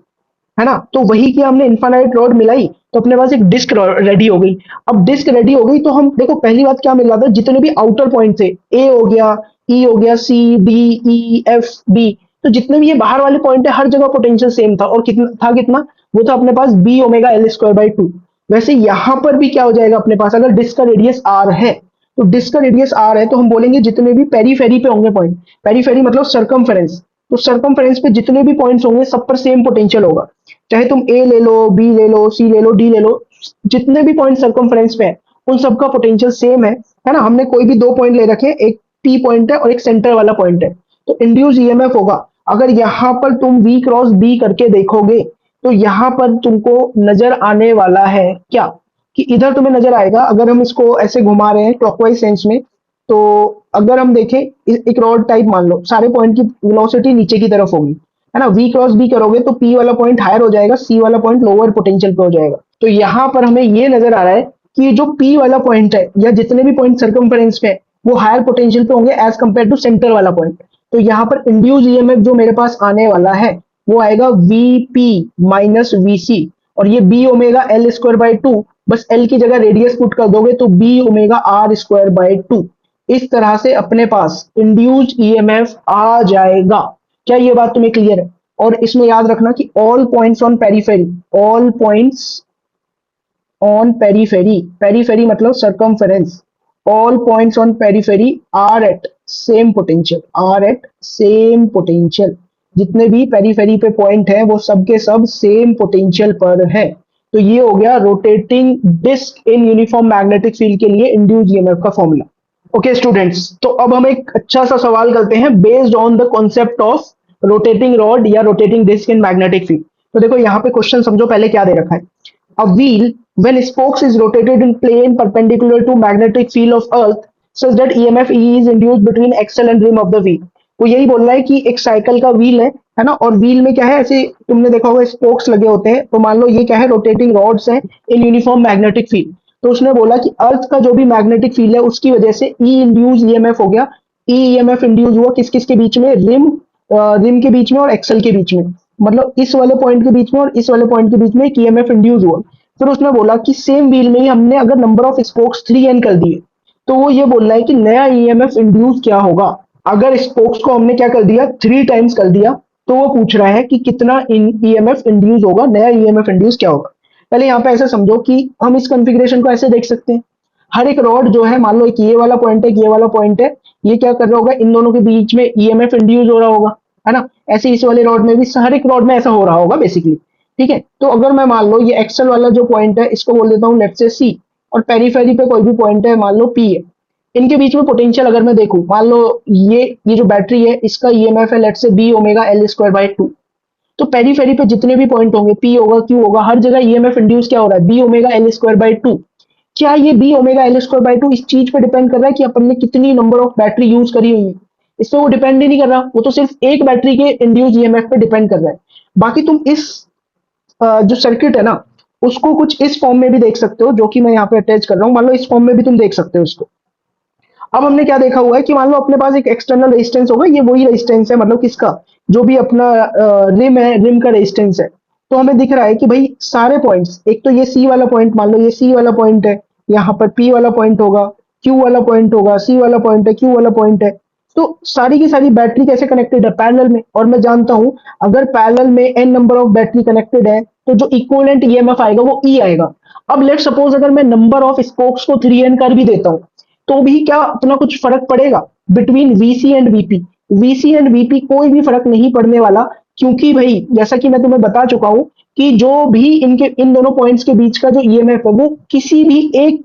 है ना। तो वही कि हमने इन्फानाइट रॉड मिलाई तो अपने पास एक डिस्क रेडी हो गई। अब डिस्क रेडी हो गई तो हम देखो पहली बात क्या मिल रहा था, जितने भी आउटर पॉइंट थे ए हो गया, ई हो गया, C D E F B, तो जितने भी ये बाहर वाले पॉइंट है हर जगह पोटेंशियल सेम था। और कितना था, कितना वो था अपने पास B omega L square by 2। वैसे यहां पर भी क्या हो जाएगा अपने पास, अगर डिस्क का रेडियस आर है तो डिस्क का रेडियस आर है तो हम बोलेंगे जितने भी पेरीफेरी पे होंगे पॉइंट, पेरीफेरी मतलब सरकमफेरेंस, तो सरकमफेरेंस पे जितने भी पॉइंट्स होंगे सब पर सेम पोटेंशियल होगा। चाहे तुम ए ले लो, बी ले लो, सी ले लो, डी ले लो, जितने भी पॉइंट सर्कमफ्रेंस पे है उन सबका पोटेंशियल सेम है ना। हमने कोई भी दो पॉइंट ले रखे, एक पी पॉइंट है और एक सेंटर वाला पॉइंट है। तो इंड्यूस ईएमएफ होगा, अगर यहां पर तुम वी क्रॉस बी करके देखोगे तो यहां पर तुमको नजर आने वाला है क्या, कि इधर तुम्हें नजर आएगा अगर हम इसको ऐसे घुमा रहे हैं क्लॉकवाइज सेंस में। तो अगर हम देखें एक रॉड टाइप मान लो, सारे पॉइंट की वेलोसिटी नीचे की तरफ होगी, है ना। वी क्रॉस बी करोगे तो पी वाला पॉइंट हायर हो जाएगा, सी वाला पॉइंट लोअर पोटेंशियल पे हो जाएगा। तो यहां पर हमें ये नजर आ रहा है कि जो पी वाला पॉइंट है या जितने भी पॉइंट सर्कमफेरेंस पे है वो हायर पोटेंशियल पे होंगे एज कंपेयर टू सेंटर वाला पॉइंट। तो यहाँ पर इंड्यूस ईएमएफ जो मेरे पास आने वाला है वो आएगा वीपी माइनस वीसी, और ये B omega L square by 2, बस एल की जगह रेडियस पुट कर दोगे तो B omega R square by 2। इस तरह से अपने पास इंड्यूस्ड ईएमएफ आ जाएगा। क्या ये बात तुम्हें क्लियर है। और इसमें याद रखना कि all points on periphery, all points on periphery, periphery मतलब circumference, all points on periphery are at same potential, are at same potential. जितने भी पेरीफेरी पे पॉइंट है वो सब के सब सेम पोटेंशियल पर है। तो ये हो गया rotating disc in uniform magnetic field के लिए इंड्यूस्ड ईएमएफ का फॉर्मूला। ओके स्टूडेंट्स, तो अब हम एक अच्छा सा सवाल करते हैं based on the concept of rotating rod या rotating disc in magnetic field. तो देखो यहाँ पे क्वेश्चन समझो पहले क्या दे रखा है। A wheel when spokes is rotated in plane perpendicular to magnetic field of earth such that EMF E is induced between axle and rim of the wheel। वो यही बोल रहा है कि एक साइकिल का व्हील है ना, और व्हील में क्या है, ऐसे तुमने देखा होगा स्पोक्स लगे होते हैं। तो मान लो ये क्या है, रोटेटिंग रॉड्स हैं इन यूनिफॉर्म मैग्नेटिक फील्ड। तो उसने बोला कि अर्थ का जो भी मैग्नेटिक फील्ड है उसकी वजह से ई इंड्यूस ईएमएफ हो गया। ई ईएमएफ इंड्यूस हुआ किस किस के बीच में, रिम के बीच में और एक्सल के बीच में, मतलब इस वाले पॉइंट के बीच में और इस वाले पॉइंट के बीच में एक ईएमएफ इंड्यूस हुआ। फिर उसने बोला कि सेम व्हील में ही हमने अगर नंबर ऑफ स्पोक्स 3n कर दिए तो वो ये बोल रहा है कि नया ईएमएफ इंड्यूस क्या होगा। अगर स्पोक्स को हमने क्या कर दिया, 3 टाइम्स कर दिया, तो वो पूछ रहा है कि कितना ईएमएफ इंड्यूस होगा, नया ईएमएफ इंड्यूस क्या होगा। पहले यहाँ पे ऐसे समझो कि हम इस कॉन्फ़िगरेशन को ऐसे देख सकते हैं। हर एक रॉड जो है, मान लो एक ये वाला पॉइंट है, ये वाला पॉइंट है, ये क्या कर रहा होगा, इन दोनों के बीच में ईएमएफ इंड्यूस हो रहा होगा, है ना। ऐसे इस वाले रॉड में भी हर एक रॉड में ऐसा हो रहा होगा बेसिकली। ठीक है, तो अगर मैं मान लो ये एक्सल वाला जो पॉइंट है इसको बोल देता हूँ लेट्स से सी, और पेरीफेरी पे कोई भी पॉइंट है मान लो पी है, इनके बीच में पोटेंशियल अगर मैं देखूं, मान लो ये जो बैटरी है इसका ईएमएफ है let say B omega L square by two. तो पेरीफेरी पे जितने भी पॉइंट होंगे, पी होगा, क्यू होगा, हर जगह ईएमएफ इंड्यूस क्या हो रहा है, B omega L square by two. क्या ये B omega L square by two इस चीज पे डिपेंड कर रहा है कि अपन ने कितनी नंबर ऑफ बैटरी यूज करी हुई है? इस पे वो डिपेंड ही नहीं कर रहा, वो तो सिर्फ एक बैटरी के इंड्यूस ईएमएफ पे डिपेंड कर रहा है। बाकी तुम इस जो सर्किट है ना, उसको कुछ इस फॉर्म में भी देख सकते हो, जो कि मैं यहाँ पे अटैच कर रहा हूँ। मान लो इस फॉर्म में भी तुम देख सकते हो इसको। अब हमने क्या देखा हुआ है कि मान लो अपने पास एक एक्सटर्नल रेजिस्टेंस होगा, ये वही रेजिस्टेंस है, मतलब किसका, जो भी अपना रिम है, रिम का रेजिस्टेंस है। तो हमें दिख रहा है कि भाई सारे पॉइंट्स, एक तो ये सी वाला पॉइंट, मान लो ये सी वाला पॉइंट है, यहाँ पर पी वाला पॉइंट होगा, क्यू वाला पॉइंट होगा, सी वाला पॉइंट है, क्यू वाला पॉइंट है। तो सारी की सारी बैटरी कैसे कनेक्टेड है, पैरेलल में। और मैं जानता हूं अगर पैरेलल में N number of battery connected है तो जो इक्विवेलेंट ईएमएफ आएगा वो ई आएगा। अब लेट सपोज अगर मैं नंबर ऑफ स्पोक्स को 3n कर भी देता हूं, तो भी क्या उतना कुछ फर्क पड़ेगा between VC and VP? VC and VP कोई भी फर्क नहीं पड़ने वाला, क्योंकि भाई जैसा कि मैं तुम्हें बता चुका हूं कि जो भी इनके इन दोनों पॉइंट्स के बीच का जो ईएमएफ है वो किसी भी एक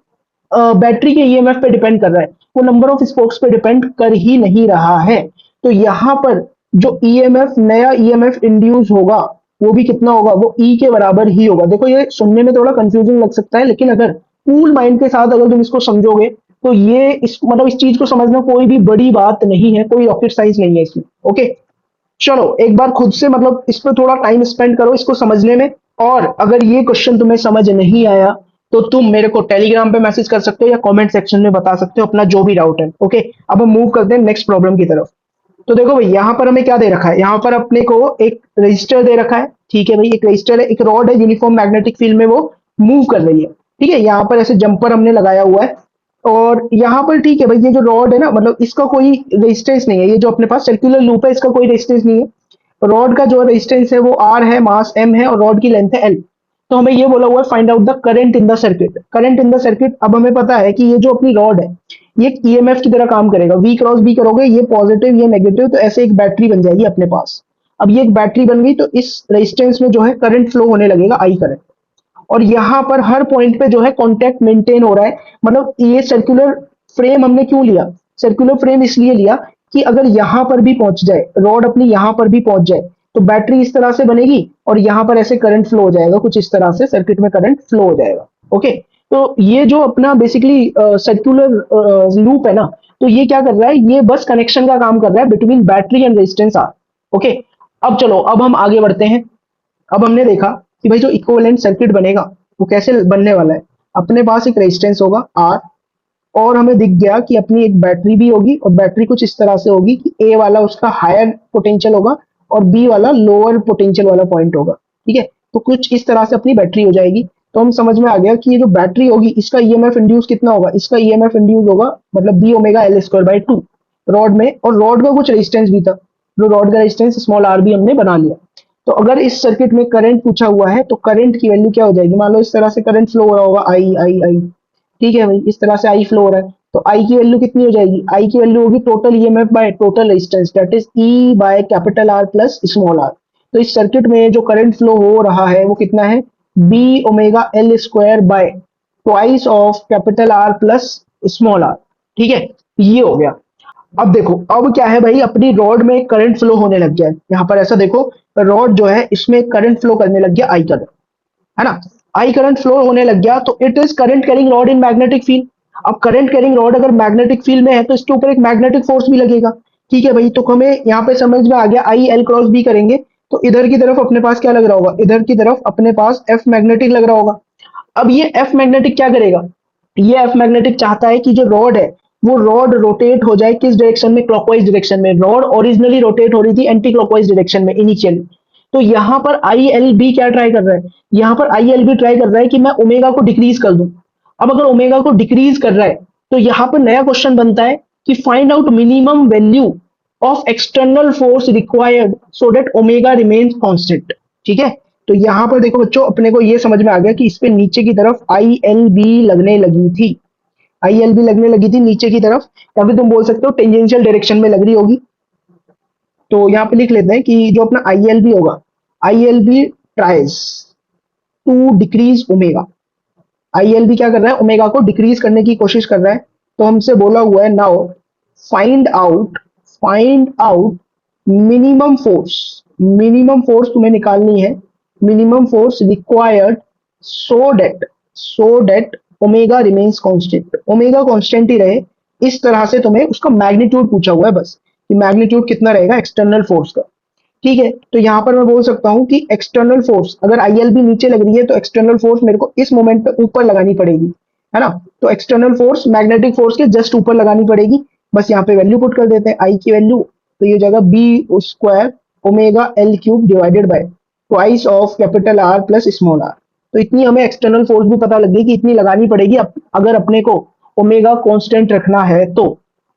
बैटरी के ईएमएफ पे डिपेंड कर रहा है, वो नंबर ऑफ स्पोक्स पे डिपेंड कर ही नहीं रहा है। तो यहां पर जो ईएमएफ, नया ईएमएफ इंड्यूस होगा, वो भी कितना होगा, वो ई के बराबर ही होगा। देखो ये सुनने में थोड़ा कंफ्यूजिंग लग सकता है, लेकिन अगर कूल माइंड के साथ अगर तुम इसको समझोगे तो ये इस मतलब इस चीज को समझना कोई भी बड़ी बात नहीं है, कोई रॉकेट साइंस नहीं है इसमें। ओके, चलो एक बार खुद से मतलब इस पर थोड़ा टाइम स्पेंड करो इसको समझने में। और अगर ये क्वेश्चन तुम्हें समझ नहीं आया तो तुम मेरे को टेलीग्राम पे मैसेज कर सकते हो या कमेंट सेक्शन में बता सकते हो अपना जो भी डाउट है। ओके, अब हम मूव करते हैं नेक्स्ट प्रॉब्लम की तरफ। तो देखो भाई यहाँ पर हमें क्या दे रखा है, यहाँ पर अपने को एक रजिस्टर दे रखा है। ठीक है भाई, एक रजिस्टर है, एक रॉड है, यूनिफॉर्म मैग्नेटिक फील्ड में वो मूव कर रही है। ठीक है, यहाँ पर ऐसे जंपर हमने लगाया हुआ है। और यहाँ पर ठीक है भाई, ये जो रॉड है ना, मतलब इसका कोई रेजिस्टेंस नहीं है, ये जो अपने पास सर्कुलर लूप है इसका कोई रेजिस्टेंस नहीं है। रॉड का जो रेजिस्टेंस है वो आर है, मास एम है, और रॉड की लेंथ है एल। तो हमें ये बोला हुआ है find out the current in the circuit. Current in the circuit, अब हमें पता है कि ये जो अपनी रॉड है ये ईएमएफ की तरह काम करेगा, वी क्रॉस बी करोगे, ये पॉजिटिव ये नेगेटिव, तो ऐसे एक बैटरी बन जाएगी अपने पास। अब ये एक बैटरी बन गई तो इस रेजिस्टेंस में जो है करंट फ्लो होने लगेगा, आई करंट। और यहाँ पर हर पॉइंट पे जो है कांटेक्ट मेंटेन हो रहा है। मतलब ये सर्कुलर फ्रेम हमने क्यों लिया, सर्कुलर फ्रेम इसलिए लिया कि अगर यहाँ पर भी पहुंच जाए, रॉड अपनी यहाँ पर भी पहुंच जाए, तो बैटरी इस तरह से बनेगी और यहाँ पर ऐसे करंट फ्लो हो जाएगा, कुछ इस तरह से सर्किट में करंट फ्लो हो जाएगा। ओके, तो ये जो अपना बेसिकली सर्कुलर लूप है ना, तो ये क्या कर रहा है, ये बस कनेक्शन का काम कर रहा है between battery and resistance R. Okay, अब चलो अब हम आगे बढ़ते हैं। अब हमने देखा कि भाई जो इक्विवेलेंट सर्किट बनेगा वो कैसे बनने वाला है। अपने पास एक रेजिस्टेंस होगा आर, और हमें दिख गया कि अपनी एक बैटरी भी होगी, और बैटरी कुछ इस तरह से होगी कि ए वाला उसका हायर पोटेंशियल होगा और बी वाला लोअर पोटेंशियल वाला पॉइंट होगा। ठीक है, तो कुछ इस तरह से अपनी बैटरी हो जाएगी। तो हम समझ में आ गया कि ये जो बैटरी होगी इसका ईएमएफ इंड्यूस कितना होगा, इसका ईएमएफ इंड्यूस होगा मतलब B omega L square by two rod में, और रॉड का कुछ रेजिस्टेंस भी था, जो रॉड का रेजिस्टेंस स्मॉल आर भी हमने बना लिया। तो अगर इस सर्किट में करंट पूछा हुआ है तो करंट की वैल्यू क्या हो जाएगी, मान लो इस तरह से करंट फ्लो हो रहा होगा, आई आई आई। ठीक है भाई, इस तरह से आई फ्लो हो रहा है, तो आई की वैल्यू कितनी हो जाएगी, आई की वैल्यू होगी total EMF by total resistance, that is E by capital R plus small R. तो इस सर्किट में जो करंट फ्लो हो रहा है वो कितना है, B omega L square by twice of capital R plus small R. ठीक है, ये हो गया। अब देखो अब क्या है भाई, अपनी रॉड में करंट फ्लो होने लग गया है। यहाँ पर ऐसा देखो, रॉड जो है इसमें करंट फ्लो करने लग गया, आई करंट, है ना। आई करंट फ्लो होने लग गया तो it is current carrying rod in magnetic field. अब करंट कैरिंग रॉड अगर मैग्नेटिक फील्ड में है तो इसके ऊपर एक मैग्नेटिक फोर्स भी लगेगा। ठीक है भाई, तो हमें यहाँ पे समझ में आ गया, आई एल क्रॉस बी करेंगे तो इधर की तरफ अपने पास क्या लग रहा होगा, इधर की तरफ अपने पास एफ मैग्नेटिक लग रहा होगा। अब ये एफ मैग्नेटिक क्या करेगा, ये एफ मैग्नेटिक चाहता है कि जो रॉड है वो रॉड रोटेट हो जाए किस डायरेक्शन में, क्लॉकवाइज डायरेक्शन में। रॉड ओरिजिनली रोटेट हो रही थी एंटी क्लॉकवाइज डायरेक्शन में इनिशियली। तो यहाँ पर आई एल बी क्या ट्राई कर रहा है, यहाँ पर आई एल बी ट्राई कर रहा है कि मैं ओमेगा को डिक्रीज कर दूं। अब अगर ओमेगा को डिक्रीज कर रहा है तो यहाँ पर नया क्वेश्चन बनता है कि find out minimum value of external force required so that omega remains constant. ठीक है, तो यहाँ पर देखो बच्चों, अपने को ये समझ में आ गया कि इस पे नीचे की तरफ आई एल बी लगने लगी थी, आई एल बी लगने लगी थी नीचे की तरफ, या फिर तुम बोल सकते हो टेंजेंशियल डायरेक्शन में लग रही होगी। तो यहाँ पे लिख लेते हैं कि जो अपना आई एल बी होगा, I L B tries to decrease omega. I L B क्या कर रहा है, ओमेगा को डिक्रीज करने की कोशिश कर रहा है। तो हमसे बोला हुआ है now find out minimum force तुम्हें निकालनी है, minimum force required so that omega remains constant, omega constant ही रहे, इस तरह से तुम्हें उसका मैग्नीट्यूड पूछा हुआ है बस, कि मैग्नीट्यूड कितना रहेगा एक्सटर्नल फोर्स का। ठीक है, तो यहां पर मैं बोल सकता हूं कि एक्सटर्नल फोर्स अगर आईएल भी नीचे लग रही है तो एक्सटर्नल फोर्स मेरे को इस मोमेंट पे ऊपर लगानी पड़ेगी, है ना। तो एक्सटर्नल फोर्स मैग्नेटिक फोर्स के जस्ट ऊपर लगानी पड़ेगी। बस यहाँ पे वैल्यू पुट कर देते हैं आई की वैल्यू, तो ये हो जाएगा B square omega L cube divided by twice of capital R plus small R. तो इतनी हमें एक्सटर्नल फोर्स भी पता लग गई कि इतनी लगानी पड़ेगी अगर अपने को ओमेगा कांस्टेंट रखना है तो।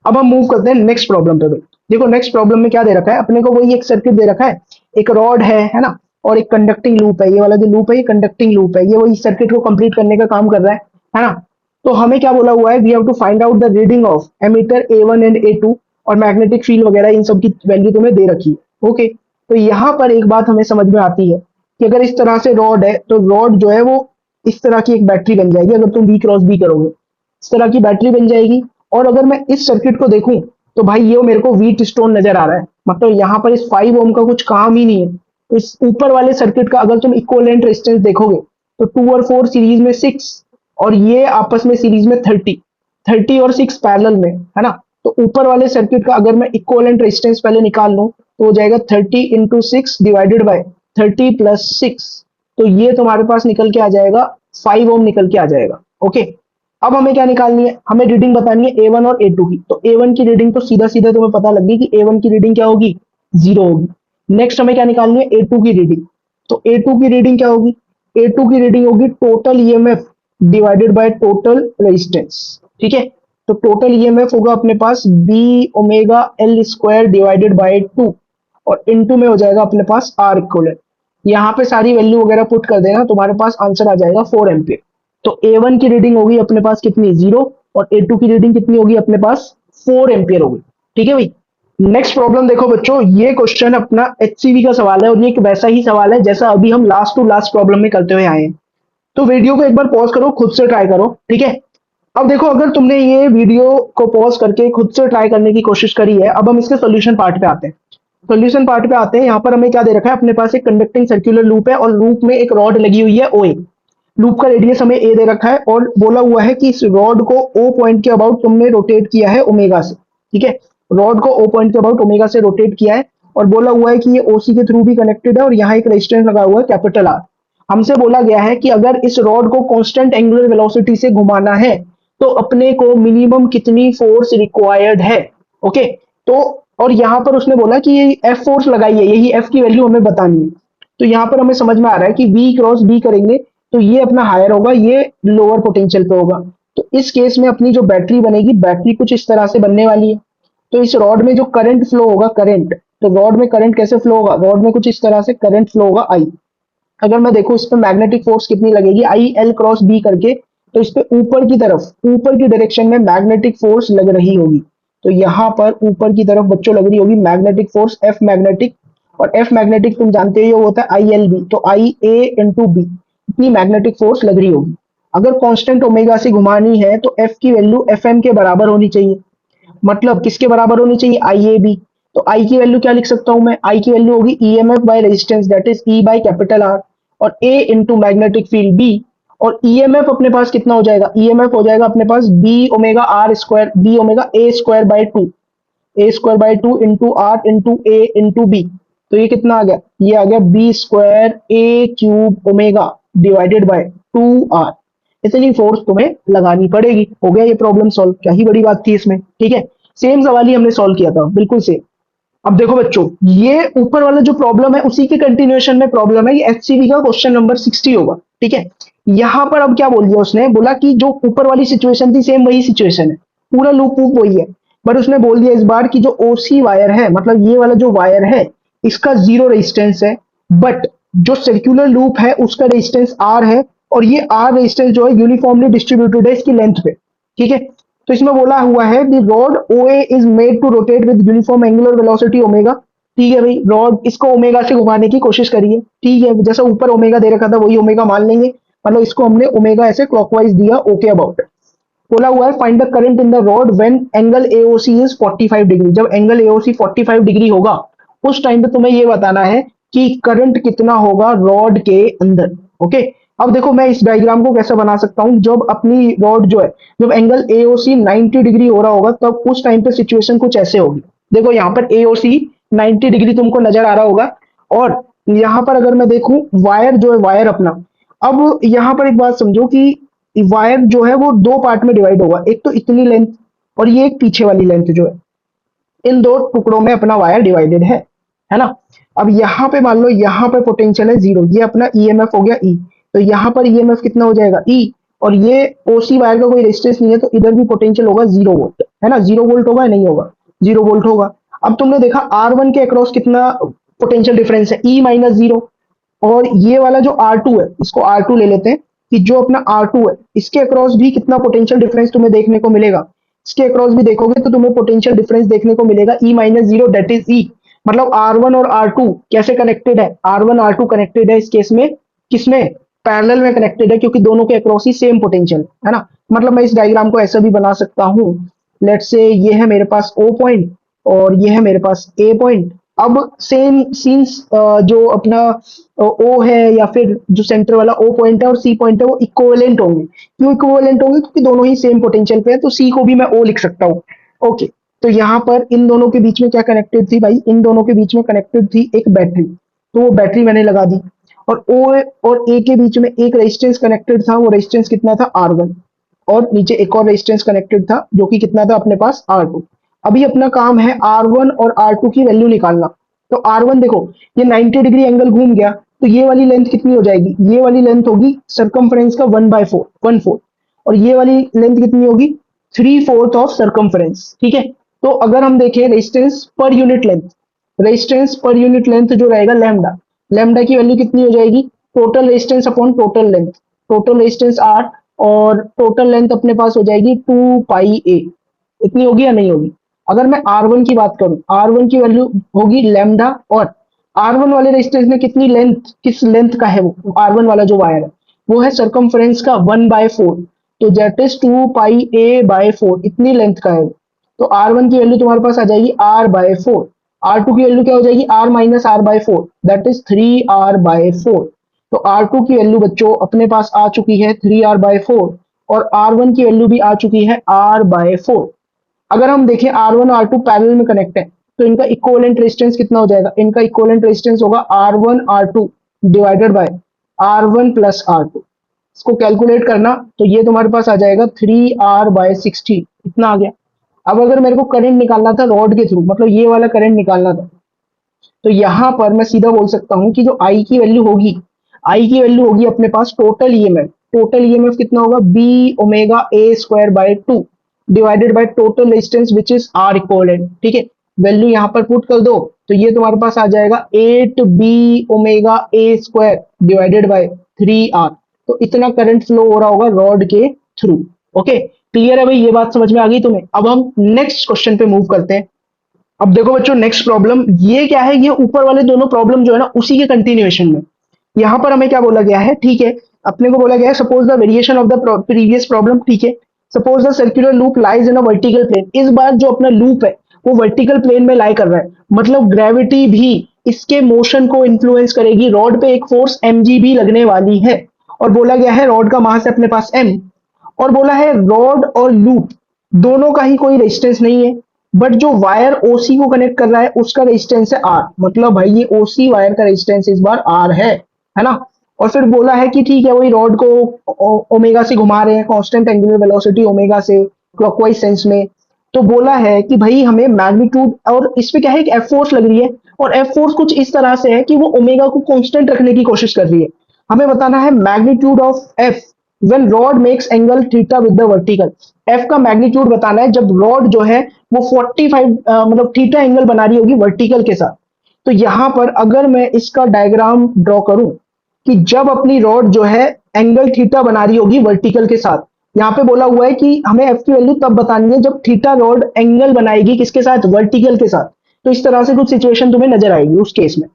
अब हम मूव करते हैं नेक्स्ट प्रॉब्लम पे। देखो नेक्स्ट प्रॉब्लम में क्या दे रखा है अपने को, वही एक सर्किट दे रखा है, एक रॉड है ना, और एक कंडक्टिंग लूप है, ये वाला जो लूप है ये कंडक्टिंग लूप है, ये वही सर्किट को कंप्लीट करने का काम कर रहा है ना। तो हमें क्या बोला हुआ है, we have to find out the reading of ammeter A one and A two, और मैग्नेटिक फील्ड वगैरह इन सब की वैल्यू तुम्हें दे रखी है। ओके, तो यहाँ पर एक बात हमें समझ में आती है कि अगर इस तरह से रॉड है तो रॉड जो है वो इस तरह की एक बैटरी बन जाएगी, अगर तुम बी क्रॉस बी करोगे इस तरह की बैटरी बन जाएगी। और अगर मैं इस सर्किट को देखूं तो भाई ये मेरे को व्हीट स्टोन नजर आ रहा है, मतलब यहाँ पर इस 5 ओम का कुछ काम ही नहीं है। तो इस ऊपर वाले सर्किट का अगर तुम इक्विवेलेंट रेजिस्टेंस देखोगे तो 2 और 4 सीरीज में 6, और ये आपस में सीरीज में 30 और 6 पैरेलल में, है ना। तो ऊपर वाले सर्किट का अगर मैं इक्विवेलेंट रेजिस्टेंस पहले निकाल लूं तो हो जाएगा 30 इंटू 6 डिवाइडेड बाय 30 प्लस 6, तो ये तुम्हारे पास निकल के आ जाएगा 5 ओम निकल के आ जाएगा। ओके, अब हमें क्या निकालनी है, हमें रीडिंग बतानी है ए1 और ए2 की। तो ए1 की रीडिंग तो सीधा सीधा तुम्हें पता लग गई कि ए1 की रीडिंग क्या होगी, 0 होगी। नेक्स्ट हमें क्या निकालनी है, ए2 की रीडिंग। तो ए2 की रीडिंग क्या होगी, ए2 की रीडिंग होगी total EMF divided by total resistance. ठीक है, तो टोटल ईएमएफ होगा अपने पास B omega L square divided by 2, और इनटू में हो जाएगा अपने पास आर इक्वलेंट। यहाँ पे सारी वैल्यू वगैरह पुट कर देना, तुम्हारे पास आंसर आ जाएगा 4 एम्पियर। तो ए1 की रीडिंग होगी अपने पास कितनी, 0, और ए2 की रीडिंग कितनी होगी अपने पास 4 एम्पियर होगी। ठीक है भाई, नेक्स्ट प्रॉब्लम देखो बच्चों, ये क्वेश्चन अपना एचसीवी का सवाल है, और ये एक वैसा ही सवाल है जैसा अभी हम लास्ट टू लास्ट प्रॉब्लम में करते हुए आए हैं। तो वीडियो को एक बार पॉज करो, खुद से ट्राई करो। ठीक है, अब देखो अगर तुमने ये वीडियो को पॉज करके खुद से ट्राई करने की कोशिश करी है, अब हम इसके सोल्यूशन पार्ट पे आते हैं। सोल्यूशन पार्ट पे आते हैं, यहाँ पर हमें क्या दे रखा है, अपने पास एक कंडक्टिंग सर्कुलर लूप है, और लूप में एक रॉड लगी हुई है ओए। लूप का रेडियस हमें ए दे रखा है, और बोला हुआ है कि इस रॉड को ओ पॉइंट के अबाउट तुमने रोटेट किया है ओमेगा से। ठीक है, रॉड को ओ पॉइंट के अबाउट ओमेगा से रोटेट किया है, और बोला हुआ है कि ये ओसी के थ्रू भी कनेक्टेड है, और यहाँ एक रेजिस्टेंस लगा हुआ है कैपिटल आर। हमसे बोला गया है कि अगर इस रॉड को कांस्टेंट एंगुलर वेलोसिटी से घुमाना है तो अपने को मिनिमम कितनी फोर्स रिक्वायर्ड है। ओके, तो और यहाँ पर उसने बोला कि ये एफ फोर्स लगाई है, यही एफ की वैल्यू हमें बतानी है। तो यहाँ पर हमें समझ में आ रहा है कि वी क्रॉस बी करेंगे तो ये अपना हायर होगा, ये लोअर पोटेंशियल पे होगा। तो इस केस में अपनी जो बैटरी बनेगी, बैटरी कुछ इस तरह से बनने वाली है। तो इस रॉड में जो करंट फ्लो होगा, करंट, तो रॉड में करंट कैसे फ्लो होगा, रॉड में कुछ इस तरह से करंट फ्लो होगा आई। अगर मैं देखूं इस पे मैग्नेटिक फोर्स कितनी लगेगी, आई एल क्रॉस बी करके, तो इस पे ऊपर की तरफ, ऊपर की डायरेक्शन में मैग्नेटिक फोर्स लग रही होगी। तो यहाँ पर ऊपर की तरफ बच्चों लग रही होगी मैग्नेटिक फोर्स एफ मैग्नेटिक, और एफ मैग्नेटिक तुम जानते हो होता है आई एल बी, तो आई ए इंटू बी, इतनी मैग्नेटिक फोर्स लग रही होगी। अगर कांस्टेंट ओमेगा से घुमानी है तो एफ की वैल्यू एफ एम के बराबर होनी चाहिए, मतलब किसके बराबर होनी चाहिए, आई ए बी। तो आई की वैल्यू क्या लिख सकता हूं मैं, आई की वैल्यू होगी E M F by resistance, that is E by capital R, और A into magnetic field B. और ईएमएफ अपने पास कितना हो जाएगा, ईएमएफ हो जाएगा अपने पास B omega R square, B omega A square by 2, A square by 2 into R into A into B. तो ये कितना आ गया, ये आ गया B square A cube omega divided by 2 are. इतनी फोर्स तुम्हें लगानी पड़ेगी। हो गया ये प्रॉब्लम सॉल्व, क्या ही बड़ी बात थी इसमें। ठीक है, सेम सवाल ही हमने सॉल्व किया था, बिल्कुल सेम। अब देखो बच्चों, ये ऊपर वाला जो प्रॉब्लम है उसी के कंटिन्यूएशन में प्रॉब्लम है, ये एचसीवी का क्वेश्चन नंबर 60 होगा। ठीक है, यहां पर अब क्या बोल दिया उसने, बोला कि जो ऊपर वाली सिचुएशन थी सेम वही सिचुएशन है, पूरा लूप वूप वही है, बट उसने बोल दिया इस बार कि जो ओसी वायर है, मतलब ये वाला जो वायर है इसका 0 रेजिस्टेंस है, बट जो सर्कुलर लूप है उसका रेजिस्टेंस आर है, और ये आर रेजिस्टेंस जो है यूनिफॉर्मली डिस्ट्रीब्यूटेड है इसकी लेंथ पे। ठीक है, तो इसमें बोला हुआ है the rod OA is made to rotate with uniform angular velocity omega. ठीक है भाई, रॉड इसको ओमेगा से घुमाने की कोशिश करिए। ठीक है, जैसा ऊपर ओमेगा दे रखा था वही ओमेगा मान लेंगे, मतलब इसको हमने ओमेगा ऐसे क्लॉकवाइज दिया ओके अबाउट। बोला हुआ है find the current in the rod when angle AOC is 45 degree. जब एंगल एओसी 45 डिग्री होगा उस टाइम पे तुम्हें ये बताना है कि करंट कितना होगा रॉड के अंदर। ओके, अब देखो मैं इस डायग्राम को कैसे बना सकता हूं। जब अपनी रॉड जो है, जब एंगल एओसी 90 डिग्री हो रहा होगा तब उस टाइम पे सिचुएशन कुछ ऐसे होगी। देखो यहाँ पर एओसी 90 डिग्री तुमको नजर आ रहा होगा, और यहाँ पर अगर मैं देखूं वायर जो है, वायर अपना, अब यहाँ पर एक बात समझो कि वायर जो है वो दो पार्ट में डिवाइड होगा, एक तो इतनी लेंथ और ये एक पीछे वाली लेंथ जो है, इन दो टुकड़ों में अपना वायर डिवाइडेड है ना। अब यहाँ पे मान लो यहाँ पे पोटेंशियल है जीरो, ये अपना ईएमएफ हो गया ई, तो यहाँ पर ईएमएफ कितना हो जाएगा ई, और ये ओसी वायर का कोई रेजिस्टेंस नहीं है तो इधर भी पोटेंशियल होगा 0 वोल्ट, है ना। 0 वोल्ट होगा या नहीं होगा, 0 वोल्ट होगा। अब तुमने देखा R1 के अक्रॉस कितना पोटेंशियल डिफरेंस है, ई माइनस जीरो, और ये वाला जो R2 है इसको R2 ले लेते हैं, कि जो अपना R2 है इसके अक्रॉस भी कितना पोटेंशियल डिफरेंस तुम्हें देखने को मिलेगा। इसके अक्रॉस भी देखोगे तो तुम्हें पोटेंशियल डिफरेंस देखने को मिलेगा E minus zero, date is ई। मतलब R1 और R2 कैसे कनेक्टेड है, R1 R2 कनेक्टेड है इस केस में, किसमें, पैरेलल में कनेक्टेड है, क्योंकि दोनों के अक्रॉस ही सेम पोटेंशियल है ना। मतलब मैं इस डायग्राम को ऐसा भी बना सकता हूं, लेट से ये है मेरे पास O पॉइंट और ये है मेरे पास A पॉइंट। अब सेम सीन्स जो अपना ओ है या फिर जो सेंटर वाला ओ पॉइंट है और सी पॉइंट है वो इक्विवेलेंट होंगे। क्यों इक्विवेलेंट होंगे, क्योंकि दोनों ही सेम पोटेंशियल पे है, तो सी को भी मैं ओ लिख सकता हूँ। ओके, तो यहाँ पर इन दोनों के बीच में क्या कनेक्टेड थी भाई, इन दोनों के बीच में कनेक्टेड थी एक बैटरी, तो वो बैटरी मैंने लगा दी। और ओ और ए के बीच में एक रेजिस्टेंस कनेक्टेड था, वो रेजिस्टेंस कितना था R1, और नीचे एक और रेजिस्टेंस कनेक्टेड था जो कि कितना था अपने पास R2। अभी अपना काम है R1 और R2 की वैल्यू निकालना। तो R1 देखो, ये 90 डिग्री एंगल घूम गया, तो ये वाली लेंथ कितनी हो जाएगी, ये वाली लेंथ होगी सर्कमफ्रेंस का 1/4, 1/4, और ये वाली लेंथ कितनी होगी 3/4 ऑफ सर्कमफ्रेंस। ठीक है, तो अगर हम देखें resistance per unit length, resistance per unit length जो रहेगा लैम्डा, लैम्डा की वैल्यू कितनी हो जाएगी, total resistance upon total length, total resistance R और टोटल लेंथ अपने पास हो जाएगी 2πa, इतनी होगी या नहीं होगी। अगर मैं R1 की बात करूं, R1 की वैल्यू होगी लैम्डा, और R1 वाले रेजिस्टेंस में कितनी लेंथ, किस लेंथ का है वो R1 वाला जो वायर है, वो है सर्कमफ्रेंस का 1/4, तो दैट इज 2πa/4, इतनी लेंथ का है वो। तो R1 की वैल्यू तुम्हारे पास आ जाएगी R/4, R2 की वैल्यू क्या हो जाएगी R minus R/4, that is 3R/4। तो R2 की वैल्यू बच्चों अपने पास आ चुकी है 3R/4, और R1 की वैल्यू भी आ चुकी है R/4। अगर हम देखें R1 और R2 पैरेलल में कनेक्ट है, तो इनका इक्विवेलेंट रेजिस्टेंस कितना हो जाएगा, इनका इक्विवेलेंट रेजिस्टेंस होगा R1 R2 divided by R1 plus R2। इसको कैलकुलेट करना तो ये तुम्हारे पास आ जाएगा 3R/16, इतना आ गया। अब अगर मेरे को करंट निकालना था रॉड के थ्रू, मतलब ये वाला करंट निकालना था, तो यहां पर मैं सीधा बोल सकता हूं कि जो आई की वैल्यू होगी, आई की वैल्यू होगी अपने पास टोटल ईएमएफ, टोटल ईएमएफ कितना होगा B omega A square by 2 divided by total resistance which is R equivalent. ठीक है, वैल्यू यहां पर पुट कर दो तो ये तुम्हारे पास आ जाएगा 8b omega A square divided bye 3r। तो इतना करंट फ्लो हो रहा होगा रॉड के थ्रू। ओके, क्लियर है भाई, ये बात समझ में आ गई तुम्हें। अब हम नेक्स्ट क्वेश्चन पे मूव करते हैं। अब देखो बच्चों नेक्स्ट प्रॉब्लम ये क्या है, ये ऊपर वाले दोनों प्रॉब्लम जो है ना उसी के कंटिन्यूएशन में। यहां पर हमें क्या बोला गया है, ठीक है, अपने को बोला गया है suppose the variation of the previous problem. ठीक है, suppose the circular loop lies in a vertical plane. इस बार जो अपना लूप है वो वर्टिकल प्लेन में लाई कर रहा है, मतलब ग्रेविटी भी इसके मोशन को इन्फ्लुएंस करेगी, रॉड पे एक फोर्स mg भी लगने वाली है, और बोला गया है रॉड का मास है अपने पास m, और बोला है रॉड और लूप दोनों का ही कोई रेजिस्टेंस नहीं है, बट जो वायर ओसी को कनेक्ट कर रहा है उसका रेजिस्टेंस है आर। मतलब भाई ये ओसी वायर का रेजिस्टेंस इस बार आर है ना। और फिर बोला है कि ठीक है वही रॉड को ओमेगा से घुमा रहे हैं, कांस्टेंट एंगुलर वेलोसिटी ओमेगा से क्लॉकवाइज सेंस में। तो बोला है कि भाई हमें मैग्नीट्यूड, और इस पे क्या है, एफ फोर्स लग रही है, और एफ फोर्स कुछ इस तरह से है कि वो ओमेगा को कांस्टेंट रखने की कोशिश कर रही है। हमें बताना है magnitude of F when rod makes angle theta with the vertical. F का मैग्नीट्यूड बताना है जब रॉड जो है वो 45 मतलब थीटा एंगल बना रही होगी वर्टिकल के साथ। तो यहां पर अगर मैं इसका डायग्राम ड्रॉ करूं कि जब अपनी रॉड जो है एंगल थीटा बना रही होगी वर्टिकल के साथ, यहाँ पे बोला हुआ है कि हमें एफ की वैल्यू तब बतानी है जब थीटा रॉड एंगल बनाएगी किसके साथ, वर्टिकल के साथ। तो इस तरह से कुछ सिचुएशन तुम्हें नजर आएगी उस केस में।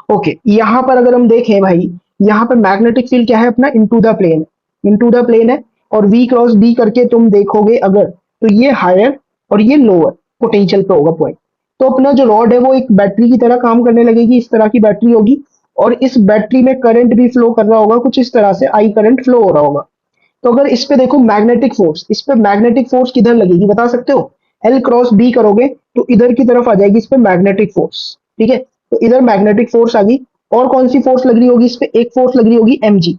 ओके, यहाँ पर अगर हम देखें भाई, यहाँ पर मैग्नेटिक फील्ड क्या है अपना, इनटू द प्लेन है, इनटू द प्लेन है, और V क्रॉस B करके तुम देखोगे अगर, तो ये हायर और ये लोअर पोटेंशियल पे होगा पॉइंट। तो अपना जो रॉड है वो एक बैटरी की तरह काम करने लगेगी, इस तरह की बैटरी होगी, और इस बैटरी में करंट भी फ्लो कर रहा होगा, कुछ इस तरह से आई करंट फ्लो हो रहा होगा। तो अगर इस पे देखो मैग्नेटिक फोर्स, इस पे मैग्नेटिक फोर्स किधर लगेगी बता सकते हो? एल क्रॉस बी करोगे तो इधर की तरफ आ जाएगी इस पे मैग्नेटिक फोर्स, ठीक है? तो इधर मैग्नेटिक फोर्स आ गई। और कौन सी फोर्स लग रही होगी इस पे? एक फोर्स लग रही होगी mg।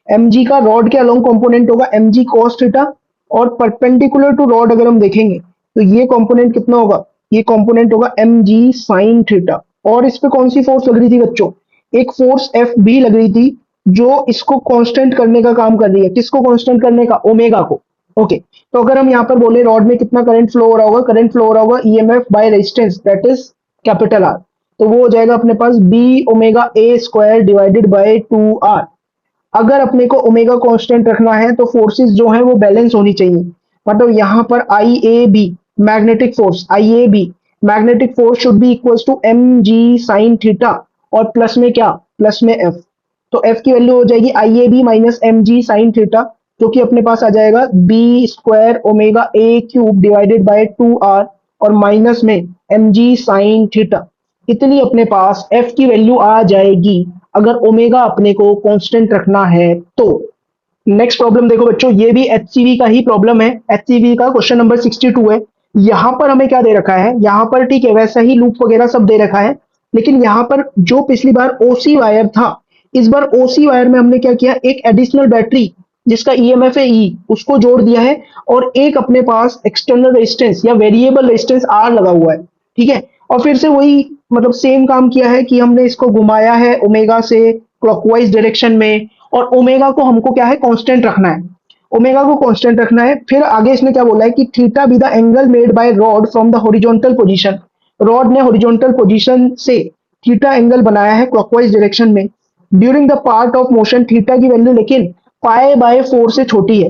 mg का रॉड के अलोंग कंपोनेंट होगा mg cos थीटा, और परपेंडिकुलर टू रॉड अगर हम देखेंगे तो ये कंपोनेंट कितना होगा? ये कंपोनेंट होगा mg sin थीटा। और इस पे कौन सी फोर्स लग रही थी बच्चों? एक फोर्स एफ बी लग रही थी, जो इसको कांस्टेंट करने का काम कर रही है। किसको कांस्टेंट करने का? ओमेगा को। ओके, तो अगर हम यहाँ पर बोले रॉड में कितना करंट फ्लो हो रहा होगा? करंट फ्लो हो रहा होगा EMF by resistance, that is capital R. तो वो हो जाएगा अपने पास B omega A square divided by 2r। अगर अपने को ओमेगा कांस्टेंट रखना है तो फोर्सेस जो है वो बैलेंस होनी चाहिए। मतलब यहाँ पर I A B magnetic force, I A B magnetic force should be equals to M G sine theta, और प्लस में क्या? प्लस में एफ। तो एफ की वैल्यू हो जाएगी I A B minus M G sine theta, जो कि अपने पास आ जाएगा B square omega A cube divided by 2r, और माइनस में एम जी साइन थीटा। इतनी अपने पास एफ की वैल्यू आ जाएगी अगर ओमेगा अपने को कांस्टेंट रखना है तो। नेक्स्ट प्रॉब्लम देखो बच्चों, ये भी एचसीवी का ही प्रॉब्लम है। एचसीवी का क्वेश्चन नंबर 62 है। यहाँ पर हमें क्या दे रखा है? यहाँ पर ठीक है वैसा ही लूप वगैरह सब दे रखा है, लेकिन यहाँ पर जो पिछली बार ओसी वायर था, इस बार ओसी वायर में हमने क्या किया? एक एडिशनल बैटरी जिसका ईएमएफ है ई, उसको जोड़ दिया है, और एक अपने पास एक्सटर्नल रेजिस्टेंस या वेरिएबल रेजिस्टेंस आर लगा हुआ है, ठीक है? और फिर से वही मतलब सेम काम किया है कि हमने इसको घुमाया है ओमेगा से क्लॉकवाइज डायरेक्शन में, और ओमेगा को हमको क्या है? कांस्टेंट रखना है। ओमेगा को कांस्टेंट रखना है। फिर आगे इसने क्या बोला है कि theta be the angle made by rod from the horizontal position. Rod ने हॉरिजॉन्टल पोजीशन से थीटा एंगल बनाया है क्लॉकवाइज डायरेक्शन में। During the part of motion theta की वैल्यू लेकिन पाई बाय 4 से छोटी है।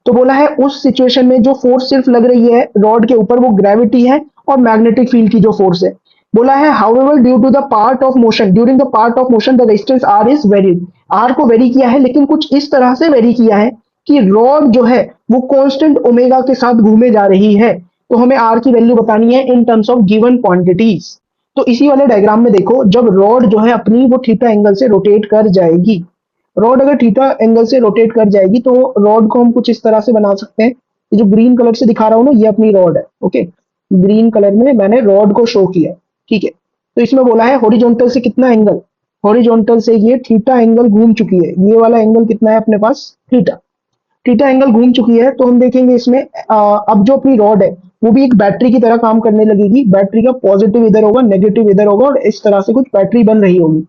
तो बोला है उस सिचुएशन में जो फोर्स सिर्फ लग रही है रॉड के ऊपर वो ग्रेविटी है और मैग्नेटिक फील्ड की जो फोर्स है। बोला है however due to the part of motion, during the part of motion the resistance R is varied. R को वेरी किया है, लेकिन कुछ इस तरह से वेरी किया है कि रॉड जो है वो कांस्टेंट ओमेगा के साथ घूमे जा रही है। तो हमें आर की वैल्यू बतानी है in terms of given quantities. तो इसी वाले डायग्राम में देखो, जब रॉड जो है अपनी वो थीटा एंगल से रोटेट कर जाएगी, रॉड अगर थीटा एंगल से रोटेट कर जाएगी तो रॉड को हम कुछ इस तरह से बना सकते हैं। ये जो ग्रीन कलर से दिखा रहा हूं ना, ये अपनी रॉड है। ओके, ग्रीन कलर में मैंने रॉड को शो किया, ठीक है? तो इसमें बोला है हॉरिजॉन्टल से कितना एंगल? हॉरिजॉन्टल से ये थीटा एंगल घूम चुकी है। ये वाला एंगल कितना है अपने पास? थीटा। थीटा एंगल घूम चुकी है, तो हम देखेंगे इसमें अब जो अपनी रॉड है वो भी एक बैटरी की तरह काम करने लगेगी। बैटरी का पॉजिटिव इधर होगा, नेगेटिव इधर होगा, और इस तरह से कुछ बैटरी बन रही होगी,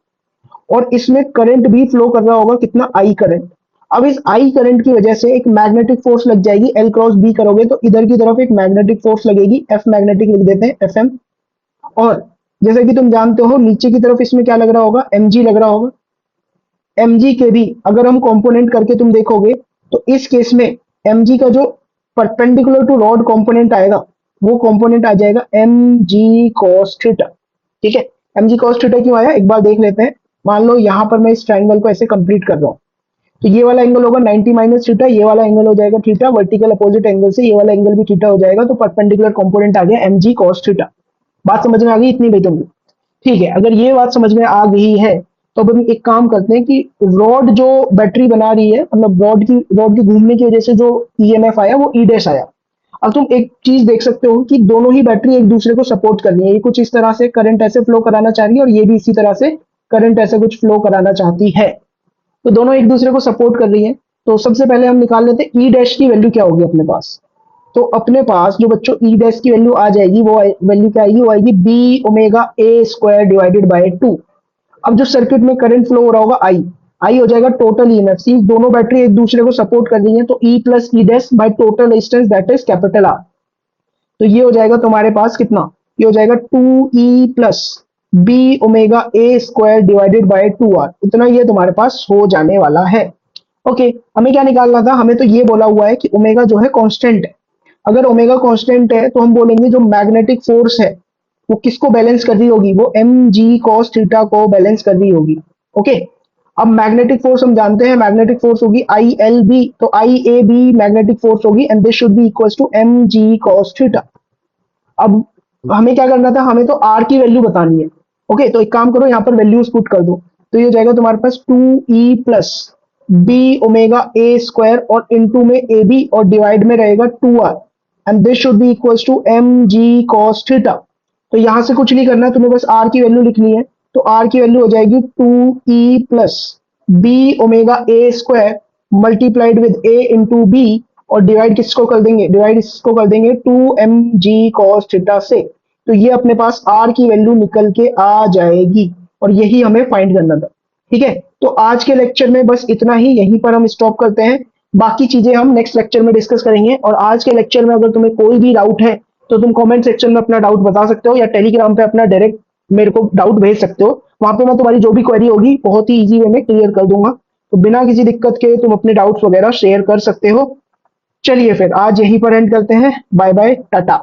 और इसमें करंट भी फ्लो कर रहा होगा। कितना? I current. अब इस आई करंट की वजह से एक मैग्नेटिक फोर्स लग जाएगी। एल क्रॉस बी करोगे तो इधर की तरफ एक मैग्नेटिक फोर्स लगेगी, एफ मैग्नेटिक लिख देते हैं, एफ एम। और जैसे कि तुम जानते हो नीचे की तरफ इसमें क्या लग रहा होगा? mg लग रहा होगा। mg के भी अगर हम कंपोनेंट करके तुम देखोगे तो इस केस में mg का जो परपेंडिकुलर टू रॉड कंपोनेंट आएगा वो कंपोनेंट आ जाएगा mg cos थीटा, ठीक है? mg cos थीटा क्यों आया एक बार देख लेते हैं। मान लो यहाँ पर मैं इस ट्राइंगल को ऐसे कंप्लीट कर रहा हूँ, तो ये वाला एंगल होगा 90 माइनस थीटा, ये वाला एंगल हो जाएगा थीटा, वर्टिकल अपोजिट एंगल से ये वाला एंगल भी थीटा हो जाएगा, तो परपेंडिकुलर कंपोनेंट आ गया mg cos थीटा। बात समझ में आ गई इतनी भाई तुमको? ठीक है, अगर ये बात समझ में आ गई है तो अब हम एक काम करते हैं कि रॉड जो बैटरी बना रही है, मतलब रॉड की घूमने की वजह से जो ईएमएफ आया वो ई डैश आया। अब तुम एक चीज देख सकते हो कि दोनों ही बैटरी एक दूसरे को सपोर्ट कर रही है। ये कुछ इस तरह से करंट ऐसे फ्लो कराना चाह रही है, और ये भी इसी तरह से करंट ऐसे कुछ फ्लो कराना चाहती है। तो दोनों एक दूसरे को सपोर्ट कर रही है। तो सबसे पहले हम निकाल लेते हैं ई डैश की वैल्यू क्या होगी अपने पास। तो अपने पास जो बच्चों ई डैश की वैल्यू आ जाएगी वो वैल्यू क्या आएगी? वो आएगी B omega A square divided by 2। अब जो सर्किट में करंट फ्लो हो रहा होगा आई हो जाएगा टोटल ईएमएफ। सी दोनों बैटरी एक दूसरे को सपोर्ट कर रही है, तो E plus E dash by total resistance that is capital R. तो ये हो जाएगा तुम्हारे पास कितना? ये हो जाएगा 2e plus B omega A square divided by 2r। इतना ये तुम्हारे पास हो जाने वाला है। ओके, हमें क्या निकालना था? हमें तो ये बोला हुआ है कि ओमेगा जो है कांस्टेंट है। अगर ओमेगा कांस्टेंट है तो हम बोलेंगे जो मैग्नेटिक फोर्स है वो किसको बैलेंस कर रही होगी? वो एम जी कॉस थीटा को बैलेंस कर रही होगी। ओके, अब मैग्नेटिक फोर्स हम जानते हैं, मैग्नेटिक फोर्स होगी आई एल बी, तो I A B magnetic force होगी and this should be equal to M G cos theta. अब हमें क्या करना था, हमें तो आर की वैल्यू बतानी है। ओके, तो एक काम करो, यहाँ पर वैल्यूज पुट कर दो, तो ये हो जाएगा तुम्हारे पास 2e plus B omega A square और इनटू में ए बी और डिवाइड में रहेगा 2r and this should be equal to M G cos theta. तो यहां से कुछ नहीं करना है, तुम्हें बस आर की वैल्यू लिखनी है। तो आर की वैल्यू हो जाएगी 2e plus B omega A square multiplied with A into B और डिवाइड किसको कर देंगे, डिवाइड इसको कर देंगे 2mg cos थीटा से। तो ये अपने पास r की वैल्यू निकल के आ जाएगी और यही हमें फाइंड करना था। ठीक है, तो आज के लेक्चर में बस इतना ही, यहीं पर हम स्टॉप करते हैं। बाकी चीजें हम नेक्स्ट लेक्चर में डिस्कस करेंगे। और आज के लेक्चर में अगर तुम्हें कोई भी डाउट है तो तुम कमेंट सेक्शन में अपना डाउट बता सकते हो या टेलीग्राम पे अपना डायरेक्ट मेरे को डाउट भेज सकते हो। वहां पे मैं तुम्हारी जो भी क्वेरी होगी बहुत ही इजी वे में क्लियर कर दूंगा। तो बिना किसी दिक्कत के तुम अपने डाउट्स वगैरह शेयर कर सकते हो। चलिए फिर आज यहीं पर एंड करते हैं। Bye bye, Tata.